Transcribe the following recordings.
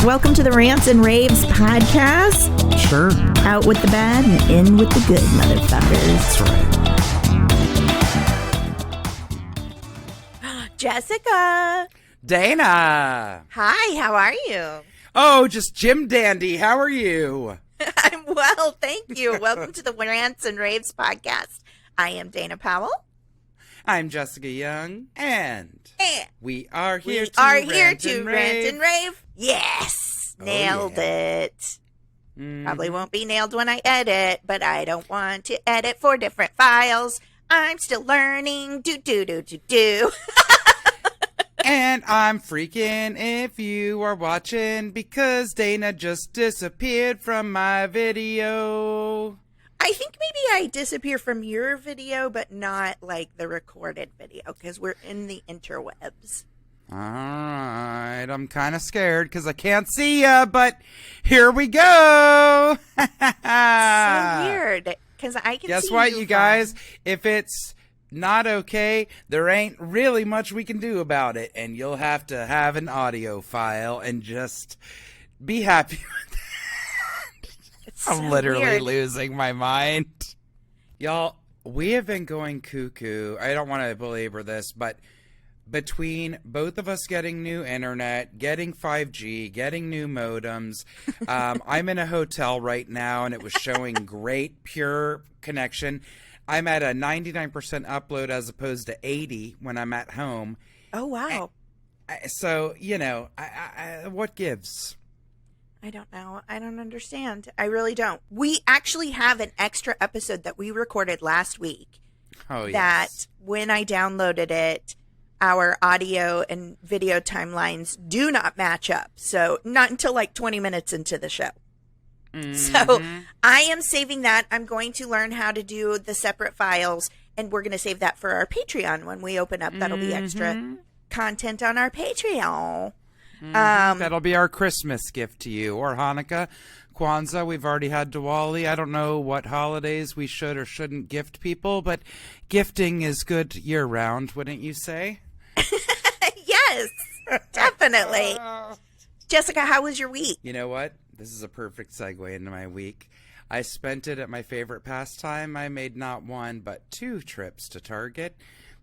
Welcome to the Rants and Raves podcast. Sure. Out with the bad and in with the good, motherfuckers. That's right. Jessica. Dana. Hi, how are you? Oh, just Jim Dandy. How are you? I'm well, thank you. Welcome to the Rants and Raves podcast. I am Dana Powell. I'm Jessica Young, and we are here to rant and rave. Yes, nailed it. Probably won't be nailed when I edit, but I don't want to edit 4 different files. I'm still learning. Do. And I'm freaking if you are watching because Dana just disappeared from my video. I think maybe I disappear from your video, but not like the recorded video because we're in the interwebs. All right, I'm kind of scared because I can't see ya, but here we go. So weird because I can Guess see what, you you guys? If it's not okay, there ain't really much we can do about it, and you'll have to have an audio file and just be happy with that. I'm literally losing my mind. Y'all, we have been going cuckoo. I don't want to belabor this, but between both of us getting new internet, getting 5G, getting new modems, I'm in a hotel right now, and it was showing great, pure connection. I'm at a 99% upload as opposed to 80 when I'm at home. Oh, wow. So, you know, what gives? I don't know. I don't understand. I really don't. We actually have an extra episode that we recorded last week. Oh, yes. That when I downloaded it, our audio and video timelines do not match up. So not until like 20 minutes into the show. Mm-hmm. So I am saving that. I'm going to learn how to do the separate files, and we're going to save that for our Patreon when we open up. That'll be extra content on our Patreon. That'll be our Christmas gift to you, or Hanukkah, Kwanzaa. We've already had Diwali. I don't know what holidays we should or shouldn't gift people, but gifting is good year-round, wouldn't you say? Yes, definitely. Jessica, how was your week? You know what? This is a perfect segue into my week. I spent it at my favorite pastime. I made not 1, but 2 trips to Target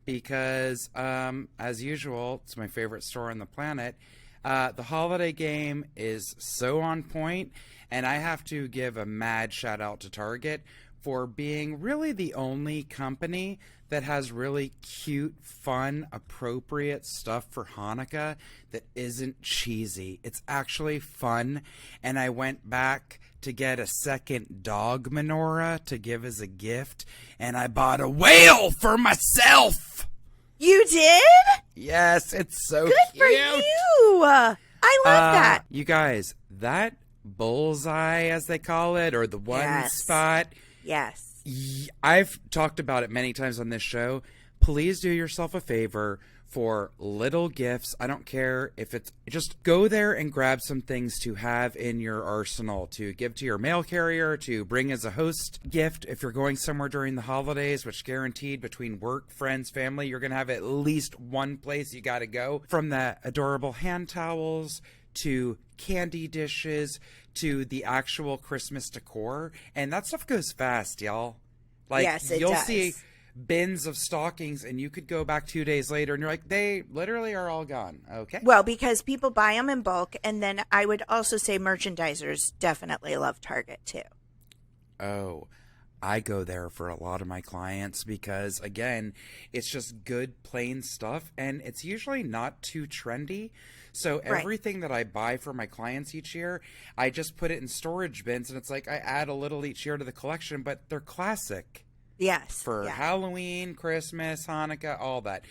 because, as usual, it's my favorite store on the planet. The holiday game is so on point, and I have to give a mad shout out to Target for being really the only company that has really cute, fun, appropriate stuff for Hanukkah that isn't cheesy. It's actually fun, and I went back to get a second dog menorah to give as a gift, and I bought a whale for myself! You did? Yes, it's so good cute. For you. I love that. You guys, that bullseye, as they call it, or the one spot. Yes. I've talked about it many times on this show. Please do yourself a favor for little gifts. I don't care if it's just go there and grab some things to have in your arsenal to give to your mail carrier, to bring as a host gift if you're going somewhere during the holidays, which guaranteed between work, friends, family, you're going to have at least one place you got to go. From the adorable hand towels to candy dishes to the actual Christmas decor. And that stuff goes fast, y'all. Like, yes, it you'll does. see bins of stockings and you could go back 2 days later and you're like, they literally are all gone. Okay. Well, because people buy them in bulk. And then I would also say merchandisers definitely love Target too. Oh, I go there for a lot of my clients because, again, it's just good, plain stuff. And it's usually not too trendy. So everything that I buy for my clients each year, I just put it in storage bins. And it's like I add a little each year to the collection, but they're classic. Yes. For Halloween, Christmas, Hanukkah, all that.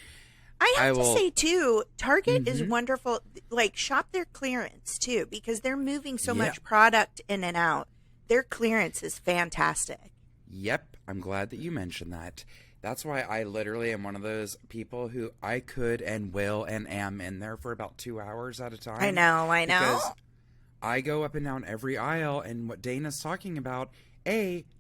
I have to say, too, Target is wonderful. Like, shop their clearance, too, because they're moving so much product in and out. Their clearance is fantastic. Yep. I'm glad that you mentioned that. That's why I literally am one of those people who I could and will and am in there for about 2 hours at a time. I know. Because I go up and down every aisle, and what Dana's talking about,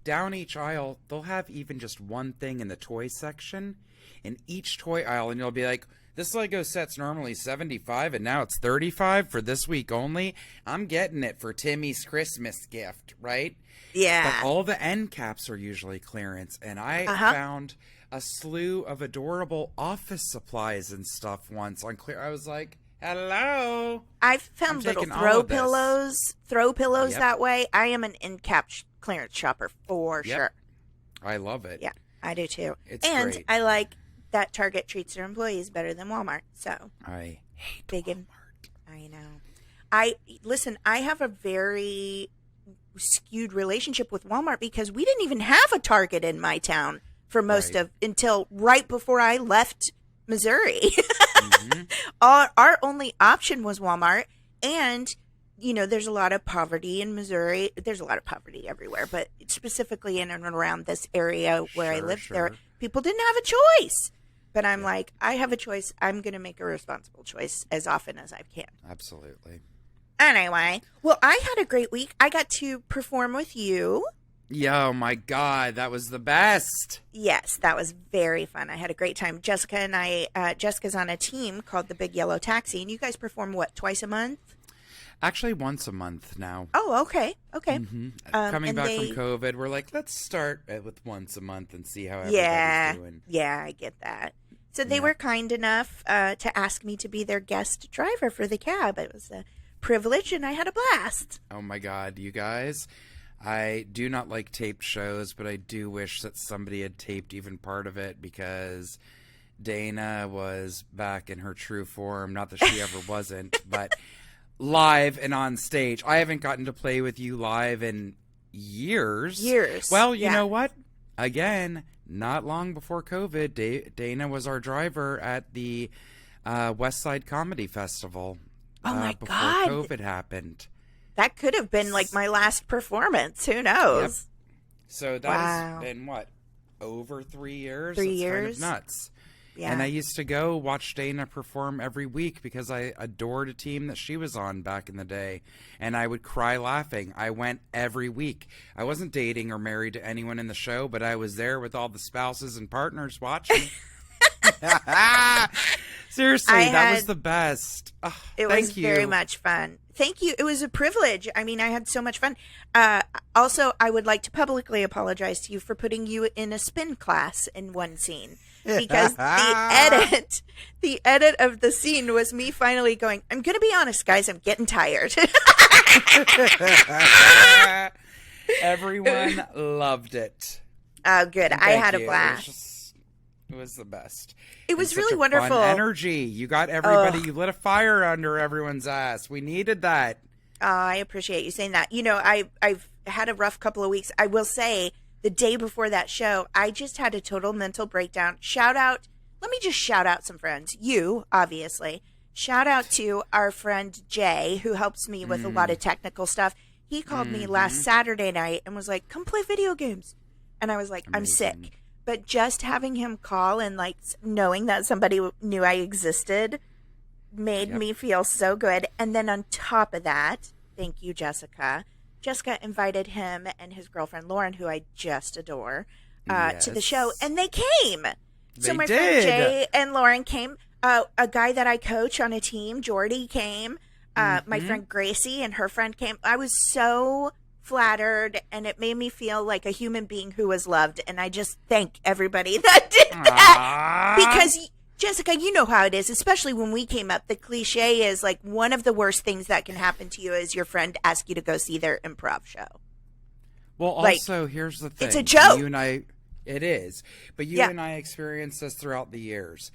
down each aisle, they'll have even just one thing in the toy section in each toy aisle, and you'll be like, this Lego set's normally $75 and now it's $35 for this week only. I'm getting it for Timmy's Christmas gift, right? Yeah. But all the end caps are usually clearance, and I found a slew of adorable office supplies and stuff once on clear. I was like, hello. I've found little throw pillows that way. I am an end cap clearance shopper for sure. I love it. Yeah, I do too. It's and great. I like that Target treats their employees better than Walmart. So I hate Walmart. I know. I have a very skewed relationship with Walmart because we didn't even have a Target in my town for most of until right before I left Missouri. Our only option was Walmart, and there's a lot of poverty in Missouri. There's a lot of poverty everywhere, but specifically in and around this area where I lived there, people didn't have a choice. But I'm like, I have a choice. I'm going to make a responsible choice as often as I can. Absolutely. Anyway, well, I had a great week. I got to perform with you. Yeah, oh my God, that was the best. Yes, that was very fun. I had a great time. Jessica and I, Jessica's on a team called the Big Yellow Taxi, and you guys perform, twice a month? Actually, once a month now. Oh, okay. Coming back from COVID, we're like, let's start with once a month and see how everybody's doing. Yeah, I get that. So they were kind enough to ask me to be their guest driver for the cab. It was a privilege, and I had a blast. Oh my God, you guys. I do not like taped shows, but I do wish that somebody had taped even part of it because Dana was back in her true form. Not that she ever wasn't, but live and on stage. I haven't gotten to play with you live in years. Well, you know what? Again, not long before COVID, Dana was our driver at the West Side Comedy Festival. Oh my before God. COVID happened. That could have been like my last performance. Who knows? Yep. So that has been over 3 years? 3 That's years. kind of nuts. Yeah. And I used to go watch Dana perform every week because I adored a team that she was on back in the day. And I would cry laughing. I went every week. I wasn't dating or married to anyone in the show, but I was there with all the spouses and partners watching. Seriously, that was the best. Oh, it was very much fun. Thank you. It was a privilege. I mean, I had so much fun. Also, I would like to publicly apologize to you for putting you in a spin class in one scene because the edit of the scene was me finally going, I'm going to be honest, guys, I'm getting tired. Everyone loved it. Oh, good. I had a blast. It was the best. It was really wonderful. Fun energy. You got everybody. You lit a fire under everyone's ass. We needed that. I appreciate you saying that. I've had a rough couple of weeks. I will say the day before that show, I just had a total mental breakdown. Let me just shout out some friends. You, obviously. Shout out to our friend Jay, who helps me with a lot of technical stuff. He called me last Saturday night and was like, come play video games. And I was like, I'm sick. But just having him call and knowing that somebody knew I existed made me feel so good. And then on top of that, thank you, Jessica. Jessica invited him and his girlfriend, Lauren, who I just adore, to the show. And they came. So my friend Jay and Lauren came. A guy that I coach on a team, Jordy, came. My friend Gracie and her friend came. I was so flattered, and it made me feel like a human being who was loved, and I just thank everybody that did that. Because Jessica, you know how it is, especially when we came up, the cliche is one of the worst things that can happen to you is your friend ask you to go see their improv show. Well, also, here's the thing. It's a joke. It is. But you and I experienced this throughout the years.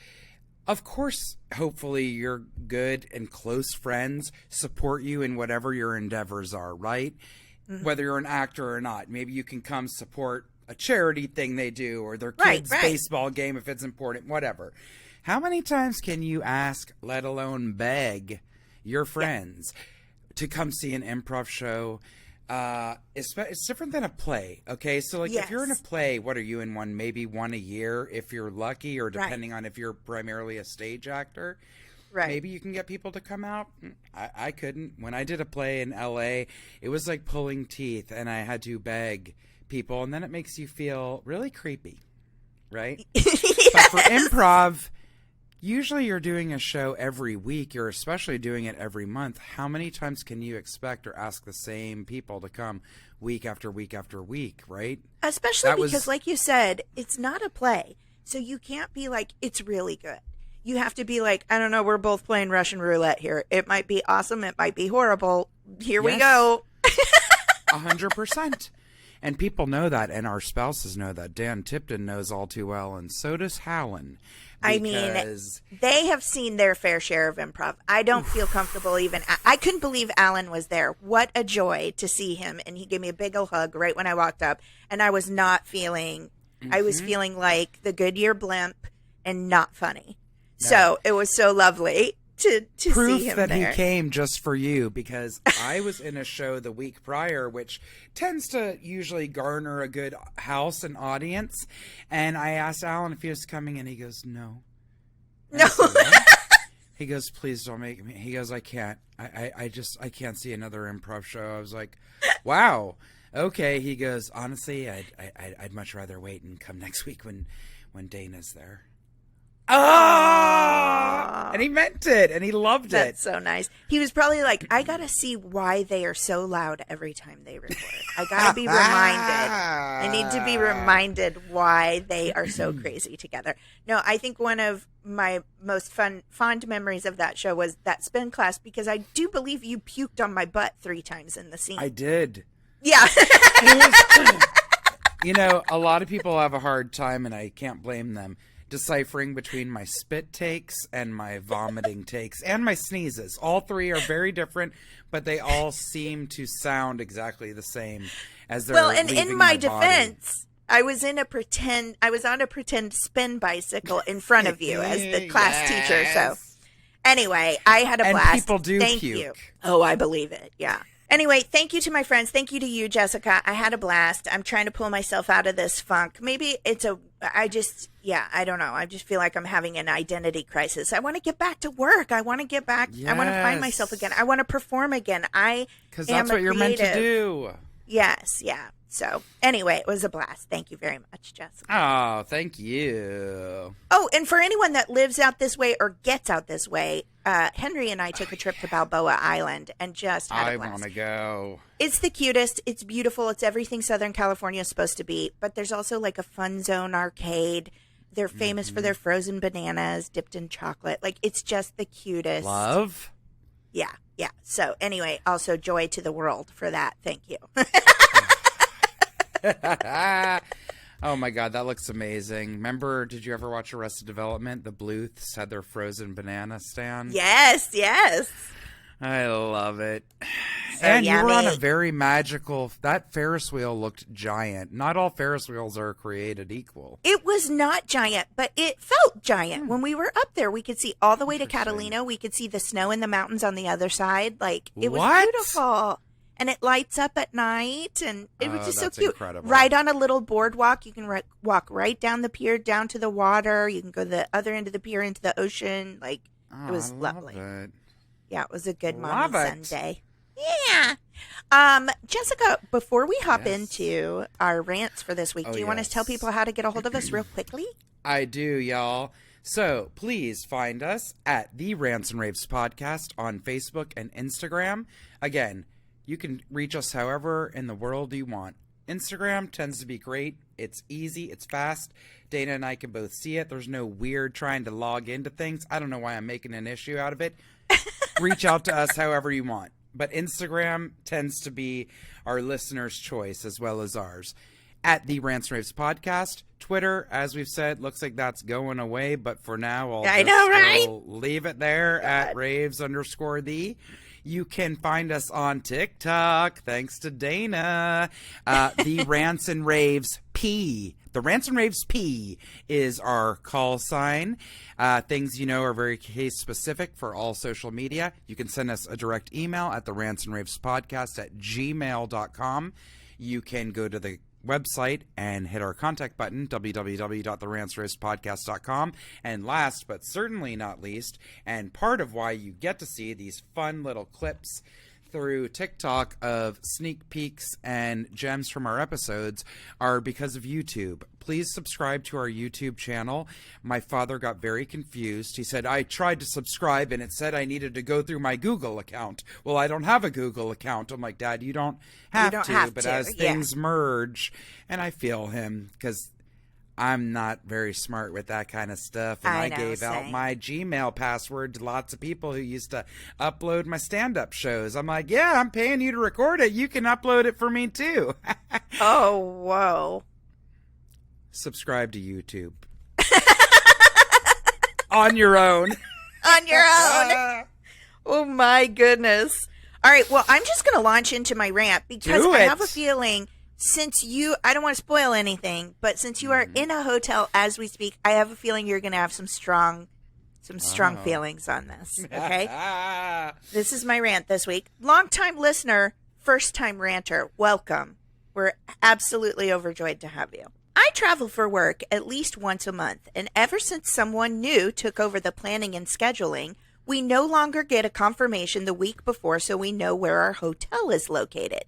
Of course, hopefully your good and close friends support you in whatever your endeavors are, right? Whether you're an actor or not. Maybe you can come support a charity thing they do or their kids' baseball game if it's important, whatever. How many times can you ask, let alone beg, your friends to come see an improv show? It's different than a play, okay? So, if you're in a play, what are you in one? Maybe one a year if you're lucky, or depending on if you're primarily a stage actor. Right. Maybe you can get people to come out. I couldn't. When I did a play in LA, it was like pulling teeth, and I had to beg people, and then it makes you feel really creepy, right? But for improv, Usually you're doing a show every week. You're especially doing it every month. How many times can you expect or ask the same people to come week after week after week, right? Especially because, like you said, it's not a play. So you can't be like, it's really good. You have to be like, I don't know, we're both playing Russian roulette here. It might be awesome. It might be horrible. Here we go. 100%. And people know that, and our spouses know that. Dan Tipton knows all too well, and so does Hallen. I mean, they have seen their fair share of improv. I don't feel comfortable even. I couldn't believe Alan was there. What a joy to see him. And he gave me a big old hug right when I walked up. And I was not feeling, I was feeling like the Goodyear blimp and not funny. No. So it was so lovely to Proof see him that there. He came just for you, because I was in a show the week prior, which tends to usually garner a good house and audience. And I asked Alan if he was coming, and he goes, no. And no. He goes, please don't make me. He goes, I can't. I can't see another improv show. I was like, wow. Okay. He goes, honestly, I'd much rather wait and come next week when Dana's there. Oh, and he meant it, and he loved it. That's so nice. He was probably like, I gotta see why they are so loud every time they record. I gotta be reminded. I need to be reminded why they are so crazy together. No, I think one of my most fond memories of that show was that spin class, because I do believe you puked on my butt 3 times in the scene. I did. Yeah. You know, a lot of people have a hard time, and I can't blame them, deciphering between my spit takes and my vomiting takes and my sneezes. All 3 are very different, but they all seem to sound exactly the same as they're well, and leaving in my body. defense, I was on a pretend spin bicycle in front of you as the class teacher. So anyway, I had a blast. And people do Thank puke. you. Oh, I believe it. Yeah. Anyway, thank you to my friends. Thank you to you, Jessica. I had a blast. I'm trying to pull myself out of this funk. Maybe I don't know. I just feel like I'm having an identity crisis. I want to get back to work. I want to get back. Yes. I want to find myself again. I want to perform again. Because that's what you're meant to do. Yes. Yeah. So anyway, it was a blast. Thank you very much, Jessica. Oh, thank you. Oh, and for anyone that lives out this way or gets out this way, Henry and I took a trip to Balboa Island and just had a blast. I want to go. It's the cutest. It's beautiful. It's everything Southern California is supposed to be. But there's also like a fun zone arcade. They're famous for their frozen bananas dipped in chocolate. Like, it's just the cutest. Love? Yeah. Yeah. So anyway, also joy to the world for that. Thank you. Oh my God, that looks amazing. Remember, did you ever watch Arrested Development? The Bluths had their frozen banana stand. Yes, yes. I love it. So and yummy. you were on a very magical, that Ferris wheel looked giant. Not all Ferris wheels are created equal. It was not giant, but it felt giant. When we were up there, we could see all the way to Catalina. We could see the snow in the mountains on the other side. Like, it was beautiful. And it lights up at night, and it was just so cute. Incredible. Right on a little boardwalk. You can walk right down the pier, down to the water. You can go to the other end of the pier into the ocean. Like, it was lovely. It. Yeah, it was a good Mommy Sunday. Yeah. Jessica, before we hop into our rants for this week, do you want to tell people how to get a hold of us real quickly? I do, y'all. So please find us at the Rants and Raves Podcast on Facebook and Instagram. Again, you can reach us however in the world you want. Instagram tends to be great. It's easy. It's fast. Dana and I can both see it. There's no weird trying to log into things. I don't know why I'm making an issue out of it. Reach out to us however you want. But Instagram tends to be our listeners' choice as well as ours. At the Rants and Raves Podcast. Twitter, as we've said, looks like that's going away. But for now, I'll leave it there at Raves_the. You can find us on TikTok, thanks to Dana. The Rants and Raves P. The Rants and Raves P is our call sign. Things you know are very case specific for all social media. You can send us a direct email at the Rants and Raves Podcast at gmail.com. You can go to the website and hit our contact button, www.therantsravespodcast.com. And last but certainly not least, and part of why you get to see these fun little clips, through TikTok of sneak peeks and gems from our episodes are because of YouTube. Please subscribe to our YouTube channel. My father got very confused. He said, I tried to subscribe and it said I needed to go through my Google account. Well, I don't have a Google account. I'm like, Dad, you don't have to. But as things merge, and I feel him because I'm not very smart with that kind of stuff. And I gave out my Gmail password to lots of people who used to upload my stand-up shows. I'm like, yeah, I'm paying you to record it. You can upload it for me too. Oh, whoa. Subscribe to YouTube. On your own. On your own. Oh, my goodness. All right, well, I'm just going to launch into my rant because I have a feeling... Since I don't want to spoil anything, but since you are in a hotel as we speak, I have a feeling you're going to have some strong feelings on this. Okay. This is my rant this week. Longtime listener, first time ranter. Welcome. We're absolutely overjoyed to have you. I travel for work at least once a month, and ever since someone new took over the planning and scheduling, we no longer get a confirmation the week before so we know where our hotel is located.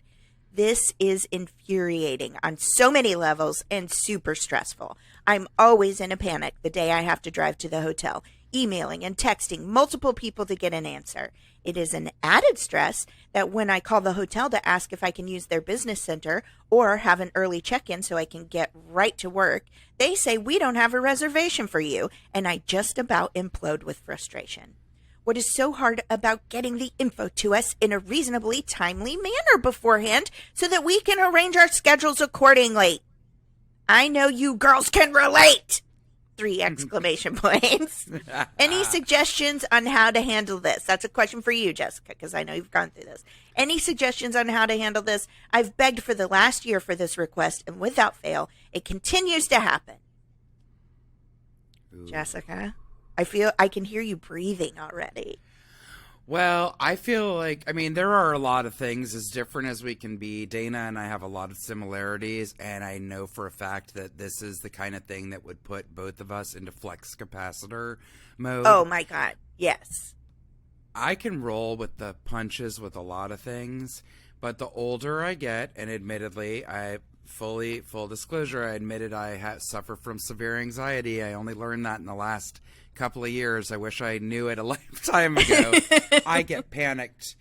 This is infuriating on so many levels and super stressful. I'm always in a panic the day I have to drive to the hotel, emailing and texting multiple people to get an answer. It is an added stress that when I call the hotel to ask if I can use their business center or have an early check-in so I can get right to work, they say we don't have a reservation for you, and I just about implode with frustration. What is so hard about getting the info to us in a reasonably timely manner beforehand so that we can arrange our schedules accordingly? I know you girls can relate! 3 exclamation points. Any suggestions on how to handle this? That's a question for you, Jessica, because I know you've gone through this. Any suggestions on how to handle this? I've begged for the last year for this request, and without fail, it continues to happen. Ooh. Jessica? I can hear you breathing already. Well, I feel like, there are a lot of things as different as we can be. Dana and I have a lot of similarities, and I know for a fact that this is the kind of thing that would put both of us into flex capacitor mode. Oh, my God. Yes. I can roll with the punches with a lot of things, but the older I get, and admittedly, full disclosure, I admitted I suffer from severe anxiety. I only learned that in the last couple of years. I wish I knew it a lifetime ago. I get panicked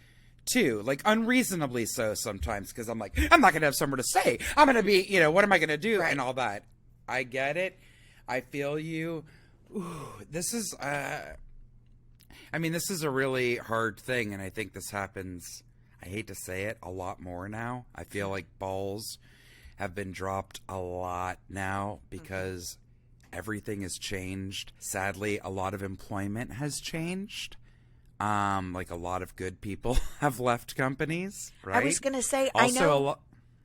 too, like unreasonably so sometimes, because I'm like, I'm not going to have somewhere to stay. I'm going to be, what am I going to do? Right. And all that. I get it. I feel you. Ooh, this is, this is a really hard thing. And I think this happens, I hate to say it, a lot more now. I feel like balls have been dropped a lot now because everything has changed. Sadly, a lot of employment has changed. Like a lot of good people have left companies, right? I was going to say, also, I know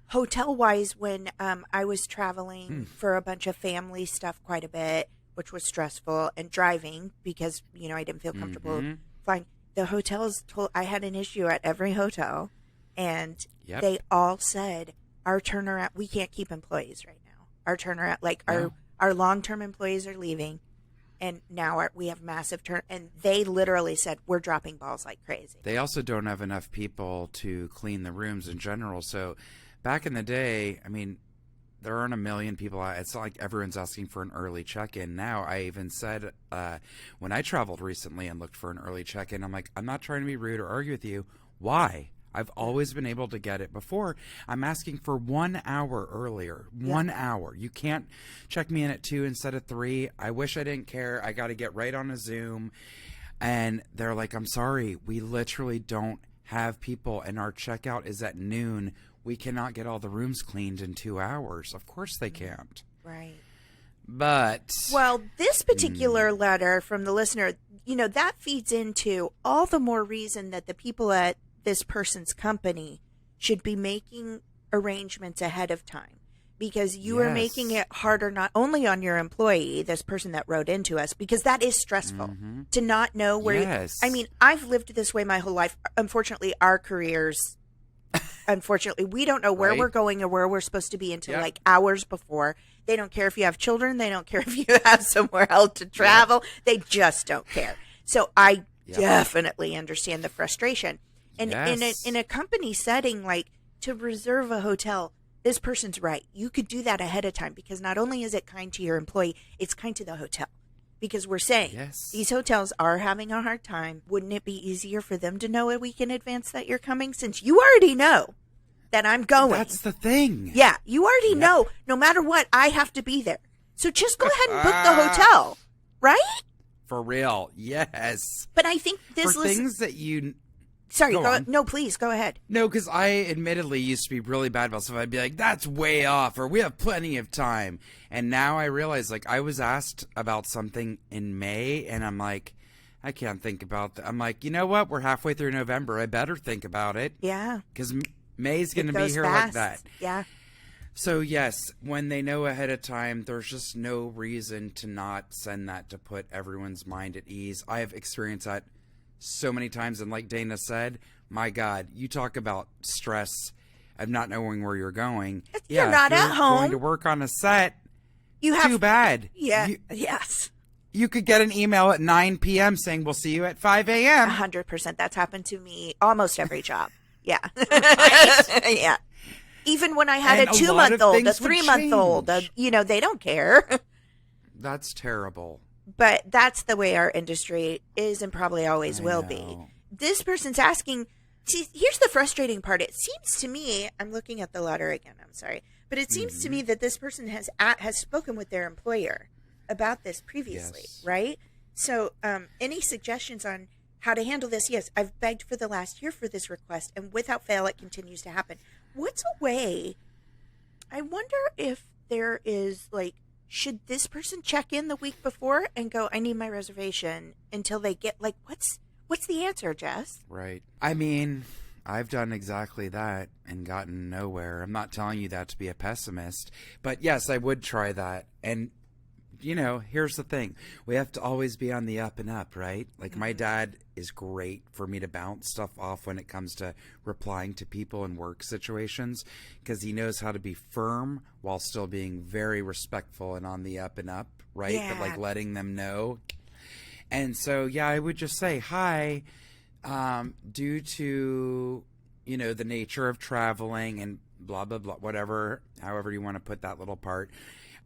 hotel-wise, when I was traveling for a bunch of family stuff quite a bit, which was stressful, and driving because, I didn't feel comfortable flying. The hotels I had an issue at every hotel, and they all said, our turnaround, we can't keep employees right now. Our turnaround, our long-term employees are leaving, and now we have massive and they literally said, we're dropping balls like crazy. They also don't have enough people to clean the rooms in general. So back in the day, there aren't a million people. It's not like everyone's asking for an early check-in now. I even said when I traveled recently and looked for an early check-in, I'm like, I'm not trying to be rude or argue with you. Why? I've always been able to get it before. I'm asking for 1 hour earlier. 1 hour. You can't check me in at 2 instead of 3. I wish I didn't care. I got to get right on a Zoom. And they're like, I'm sorry. We literally don't have people, and our checkout is at noon. We cannot get all the rooms cleaned in 2 hours. Of course they can't. Right. But. Well, this particular letter from the listener, that feeds into all the more reason that the people at this person's company should be making arrangements ahead of time, because you are making it harder not only on your employee, this person that wrote into us, because that is stressful to not know where I've lived this way my whole life. Unfortunately, our careers, we don't know where we're going or where we're supposed to be until like hours before. They don't care if you have children. They don't care if you have somewhere else to travel. They just don't care. So I definitely understand the frustration. And Yes. in a company setting, like to reserve a hotel, this person's right. You could do that ahead of time because not only is it kind to your employee, it's kind to the hotel. Because we're saying Yes. these hotels are having a hard time. Wouldn't it be easier for them to know a week in advance that you're coming since you already know that I'm going? That's the thing. Yeah, you already know no matter what, I have to be there. So just go ahead and book the hotel, right? For real. Yes. But I think this For things that you... Sorry, Go on. no, please, go ahead. No, because I admittedly used to be really bad about stuff. I'd be like, that's way off, or we have plenty of time. And now I realize, like, I was asked about something in May, and I'm like, I can't think about that. I'm like, you know what? We're halfway through November. I better think about it. Yeah. Because May's going to be goes here fast. like that. Yeah. So, yes, when they know ahead of time, there's just no reason to not send that to put everyone's mind at ease. I have experienced that so many times, and like Dana said, my God, you talk about stress of not knowing where you're going. You're not at home. Going to work on a set. You have Too bad. Yeah. Yes. You could get an email at 9 p.m. saying we'll see you at 5 a.m. 100%. That's happened to me almost every job. Yeah. Yeah. Even when I had And a a lot of 2-month-old, a things would 3-month-old, change. they don't care. That's terrible. But that's the way our industry is and probably always will be. know. This person's asking, see, here's the frustrating part. It seems to me, I'm looking at the letter again, I'm sorry, but it seems to me that this person has spoken with their employer about this previously, Yes. right? So any suggestions on how to handle this? Yes, I've begged for the last year for this request, and without fail, it continues to happen. What's a way? I wonder if there is, like, should this person check in the week before and go, I need my reservation, until they get, like, what's the answer, Jess? Right. I mean, I've done exactly that and gotten nowhere. I'm not telling you that to be a pessimist, but yes, I would try that. And, you know, here's the thing. We have to always be on the up and up, right? Like, my dad is great for me to bounce stuff off when it comes to replying to people in work situations, because he knows how to be firm while still being very respectful and on the up and up, right? Yeah. But, like, letting them know. And so, yeah, I would just say, hi, due to, you know, the nature of traveling and blah, blah, blah, whatever, however you want to put that little part,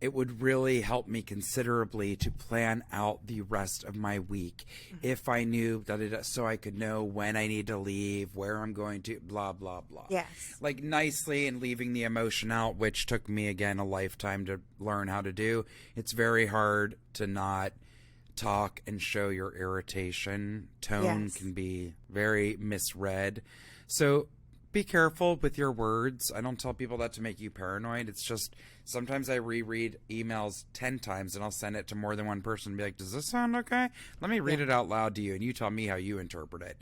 it would really help me considerably to plan out the rest of my week if I knew that so I could know when I need to leave, where I'm going to, blah, blah, blah. Yes. Like, nicely, and leaving the emotion out, which took me, again, a lifetime to learn how to do. It's very hard to not talk and show your irritation. Tone Yes. can be very misread. So be careful with your words. I don't tell people that to make you paranoid. It's just sometimes I reread emails 10 times and I'll send it to more than one person and be like, does this sound okay? Let me read it out loud to you and you tell me how you interpret it.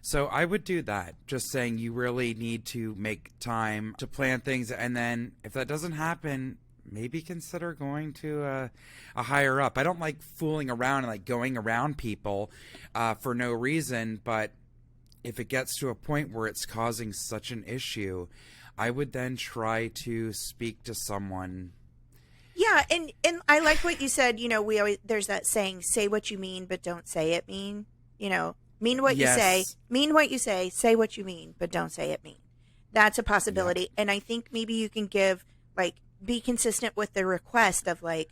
So I would do that, just saying you really need to make time to plan things. And then if that doesn't happen, maybe consider going to a higher up. I don't like fooling around and like going around people for no reason, but if it gets to a point where it's causing such an issue, I would then try to speak to someone. Yeah, and I like what you said. You know, there's that saying, say what you mean, but don't say it mean. You know, mean what you say, mean what you say what you mean, but don't say it mean. That's a possibility. Yeah. And I think maybe you can be consistent with the request of like,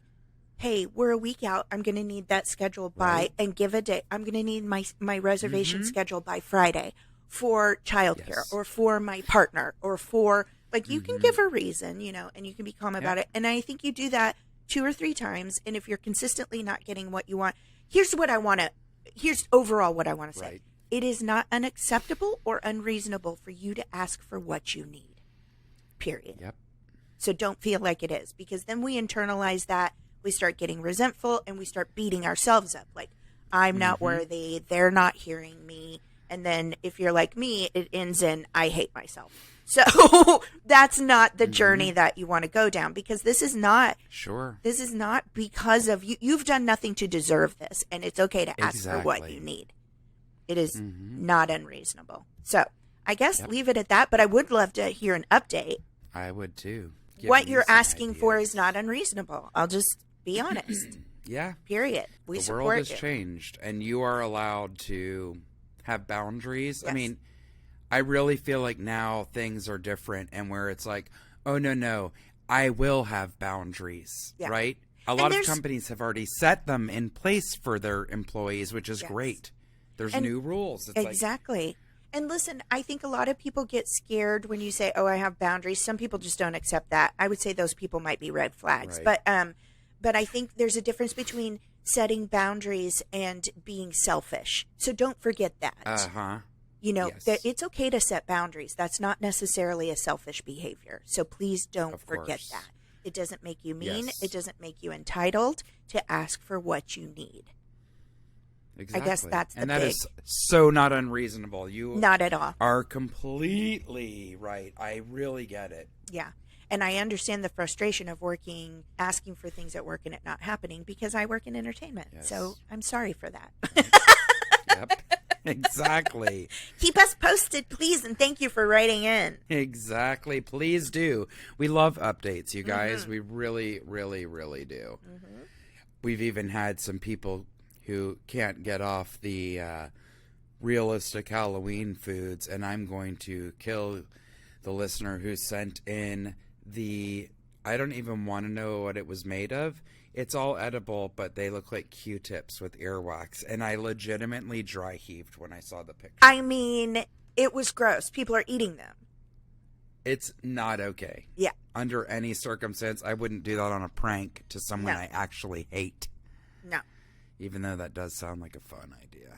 hey, we're a week out. I'm going to need that scheduled by, and give a date. I'm going to need my reservation scheduled by Friday for childcare or for my partner or for, like, you can give a reason, you know, and you can be calm about it. And I think you do that 2 or 3 times. And if you're consistently not getting what you want, here's overall what I want to say. Right. It is not unacceptable or unreasonable for you to ask for what you need, period. Yep. So don't feel like it is, because then we internalize that. We start getting resentful and we start beating ourselves up. Like, I'm not worthy. They're not hearing me. And then if you're like me, it ends in, I hate myself. So that's not the journey that you want to go down, because this is not, this is not because of you. You've done nothing to deserve this, and it's okay to ask for what you need. It is not unreasonable. So I guess leave it at that, but I would love to hear an update. I would too. What you're asking for is not unreasonable. I'll just be honest. Yeah. Period. We the support world has you. changed, and you are allowed to have boundaries. Yes. I mean, I really feel like now things are different, and where it's like, oh, no, I will have boundaries, right? A lot of companies have already set them in place for their employees, which is great. There's new rules. It's exactly. And listen, I think a lot of people get scared when you say, oh, I have boundaries. Some people just don't accept that. I would say those people might be red flags. Right. But I think there's a difference between setting boundaries and being selfish. So don't forget that. Uh-huh. That it's okay to set boundaries. That's not necessarily a selfish behavior. So please don't forget that. It doesn't make you mean. Yes. It doesn't make you entitled to ask for what you need. Exactly. I guess that's that is so not unreasonable. You not at all are completely right. I really get it. Yeah. And I understand the frustration of asking for things at work and it not happening because I work in entertainment. Yes. So I'm sorry for that. Yep. Exactly. Keep us posted, please, and thank you for writing in. Exactly. Please do. We love updates, you guys. Mm-hmm. We really, really, really do. Mm-hmm. We've even had some people who can't get off the realistic Halloween foods, and I'm going to kill the listener who sent in I don't even want to know what it was made of. It's all edible, but they look like Q-tips with earwax. And I legitimately dry heaved when I saw the picture. I mean, it was gross. People are eating them. It's not okay. Yeah. Under any circumstance, I wouldn't do that on a prank to someone I actually hate. No. Even though that does sound like a fun idea.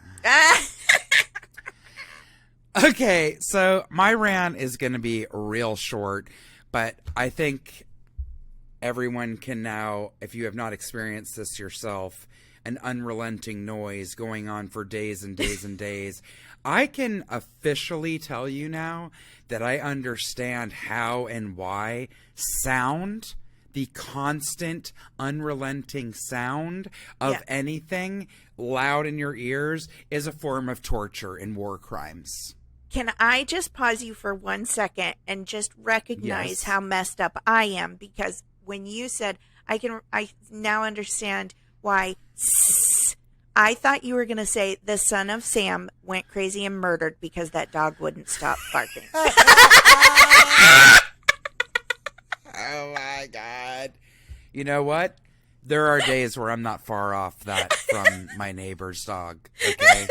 Okay, so my rant is going to be real short, but I think everyone can now, if you have not experienced this yourself, an unrelenting noise going on for days and days and days. I can officially tell you now that I understand how and why sound, the constant, unrelenting sound of anything loud in your ears, is a form of torture and war crimes. Can I just pause you for 1 second and just recognize how messed up I am? Because when you said, I now understand why I thought you were going to say the son of Sam went crazy and murdered because that dog wouldn't stop barking. Oh my God. You know what? There are days where I'm not far off that from my neighbor's dog. Okay.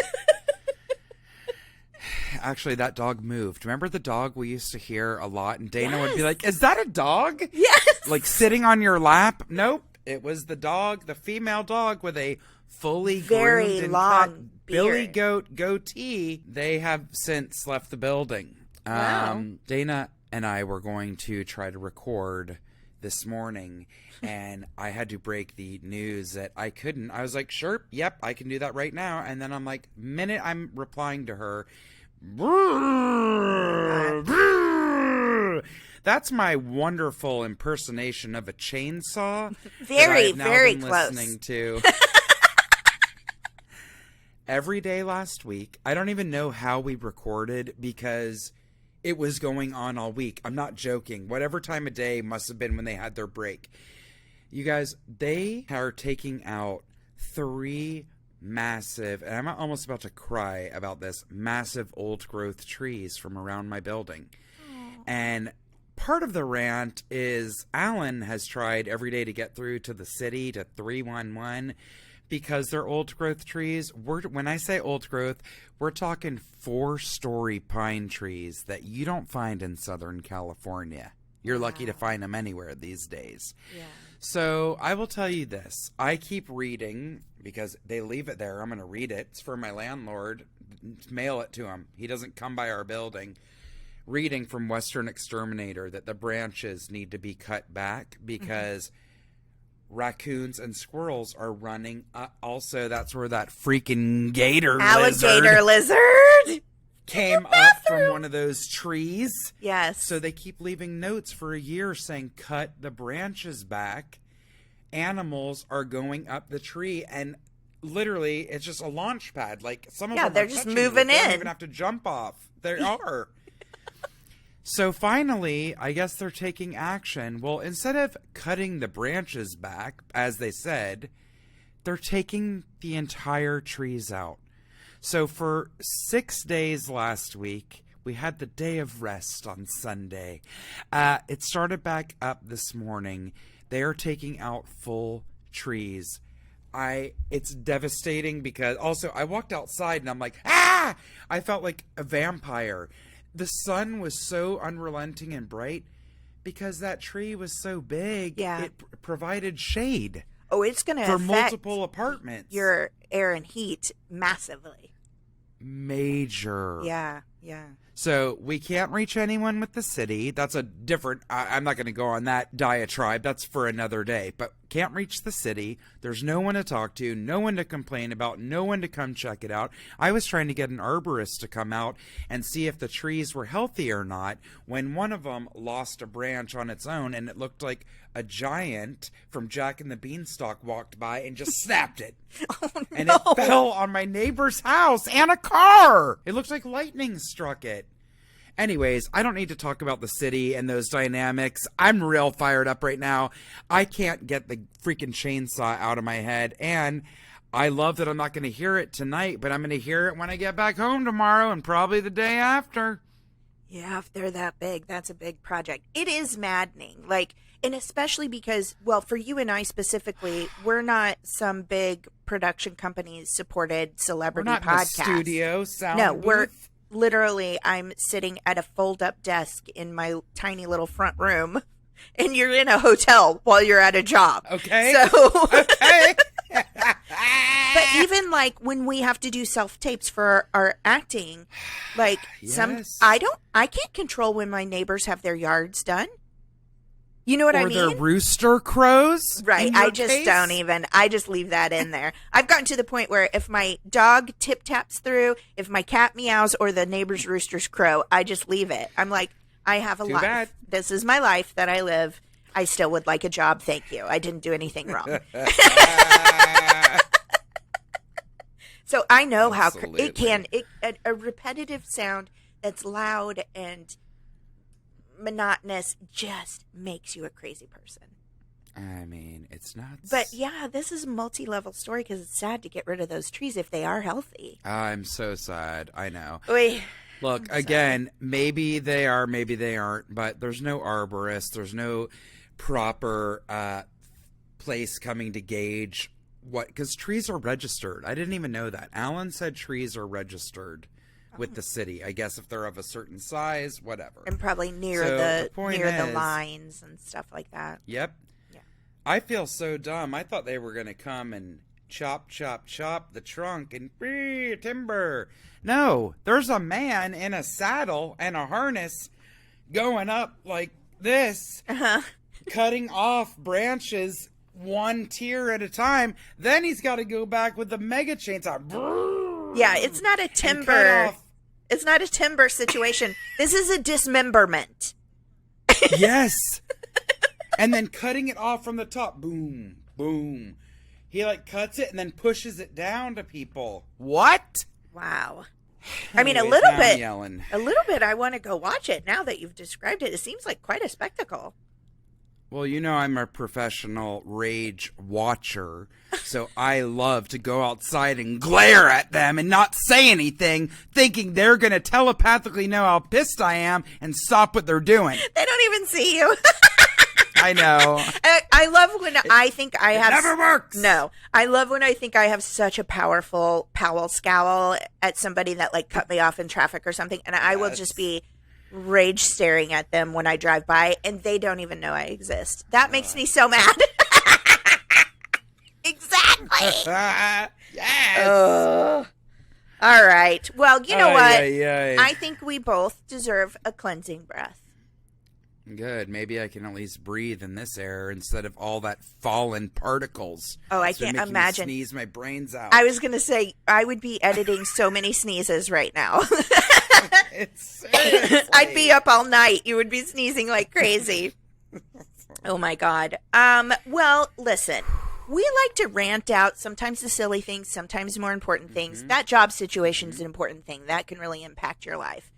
Actually, that dog moved. Remember the dog we used to hear a lot? And Dana would be like, is that a dog? Yes. Like sitting on your lap? Nope. It was the dog, the female dog with a fully very groomed long and billy goat goatee. They have since left the building. Wow. Dana and I were going to try to record this morning, and I had to break the news that I couldn't. I was like, sure, yep, I can do that right now. And then I'm like, minute I'm replying to her, that's my wonderful impersonation of a chainsaw. Very, that I have now very been close. Listening to every day last week. I don't even know how we recorded because it was going on all week. I'm not joking. Whatever time of day must have been when they had their break. You guys, they are taking out 3 massive, and I'm almost about to cry about this, massive old growth trees from around my building. Aww. And part of the rant is Alan has tried every day to get through to the city to 311 because they're old growth trees. When I say old growth, we're talking 4-story pine trees that you don't find in Southern California. You're lucky to find them anywhere these days. Yeah. So I will tell you this. I keep reading because they leave it there. I'm going to read it. It's for my landlord. Mail it to him. He doesn't come by our building. Reading from Western Exterminator that the branches need to be cut back because raccoons and squirrels are running. Also, that's where that freaking alligator lizard came up from one of those trees. Yes. So they keep leaving notes for a year saying, cut the branches back. Animals are going up the tree, and literally it's just a launch pad. Like some of them they're are just moving in. They don't even have to jump off. They are. So finally, I guess they're taking action. Well, instead of cutting the branches back, as they said, they're taking the entire trees out. So for 6 days last week, We had the day of rest on Sunday. It started back up this morning. They are taking out full trees. It's devastating because also I walked outside and I'm like, ah! I felt like a vampire. The sun was so unrelenting and bright because that tree was so big. Yeah. It provided shade. Oh, it's going to for affect multiple apartments. your air and heat massively. Major. Yeah. So we can't reach anyone with the city. That's a different, I'm not going to go on that diatribe. That's for another day. But can't reach the city. There's no one to talk to, no one to complain about, no one to come check it out. I was trying to get an arborist to come out and see if the trees were healthy or not when one of them lost a branch on its own and it looked like a giant from Jack and the Beanstalk walked by and just snapped it. Oh, no. And it fell on my neighbor's house and a car. It looked like lightning struck it. Anyways, I don't need to talk about the city and those dynamics. I'm real fired up right now. I can't get the freaking chainsaw out of my head. And I love that I'm not going to hear it tonight, but I'm going to hear it when I get back home tomorrow and probably the day after. Yeah, if they're that big, that's a big project. It is maddening. Like, and especially because, well, for you and I specifically, we're not some big production companies supported celebrity We're not podcast. in a studio, sound No, booth. we're literally, I'm sitting at a fold-up desk in my tiny little front room, and you're in a hotel while you're at a job. Okay. So, okay. but even like when we have to do self-tapes for our acting, like Yes. I can't control when my neighbors have their yards done. You know what I mean? Or the rooster crows. Right. in your I just case? don't even. I just leave that in there. I've gotten to the point where if my dog tip taps through, if my cat meows, or the neighbor's roosters crow, I just leave it. I'm like, I have a Too life. bad. This is my life that I live. I still would like a job. Thank you. I didn't do anything wrong. So I know how it can. A repetitive sound that's loud and monotonous just makes you a crazy person. I mean, it's nuts. But yeah, this is a multi-level story because it's sad to get rid of those trees if they are healthy. I'm so sad. I know. Oy. Look, again, maybe they are, maybe they aren't, but there's no arborist. There's no proper place coming to gauge what, because trees are registered. I didn't even know that. Alan said trees are registered with the city. I guess if they're of a certain size, whatever. And probably near So the point near the is- lines and stuff like that. Yep. Yeah. I feel so dumb. I thought they were going to come and chop the trunk and timber. No, there's a man in a saddle and a harness going up like this, cutting off branches one tier at a time. Then he's got to go back with the mega chainsaw. Yeah, it's not a and cut timber. off- It's not a timber situation. This is a dismemberment. Yes. And then cutting it off from the top. Boom, boom. He like cuts it and then pushes it down to people. What? Wow. I mean, Anyways, now I'm yelling. a little bit. I want to go watch it now that you've described it. It seems like quite a spectacle. Well, you know I'm a professional rage watcher, so I love to go outside and glare at them and not say anything, thinking they're going to telepathically know how pissed I am and stop what they're doing. They don't even see you. I know. I love when I think I have. Never works. No, I love when I think I have such a powerful Powell scowl at somebody that like cut me off in traffic or something, and I will just be rage staring at them when I drive by, and they don't even know I exist. That makes me so mad. Exactly. Yes. All right. Well, you know what? Ay. I think we both deserve a cleansing breath. Good. Maybe I can at least breathe in this air instead of all that fallen particles. Oh, I It's been can't making me imagine. sneeze my brains out. I was going to say, I would be editing so many sneezes right now. It's seriously. I'd be up all night. You would be sneezing like crazy. Oh my God. Well, listen, we like to rant out sometimes the silly things, sometimes more important things. That job situation is an important thing that can really impact your life.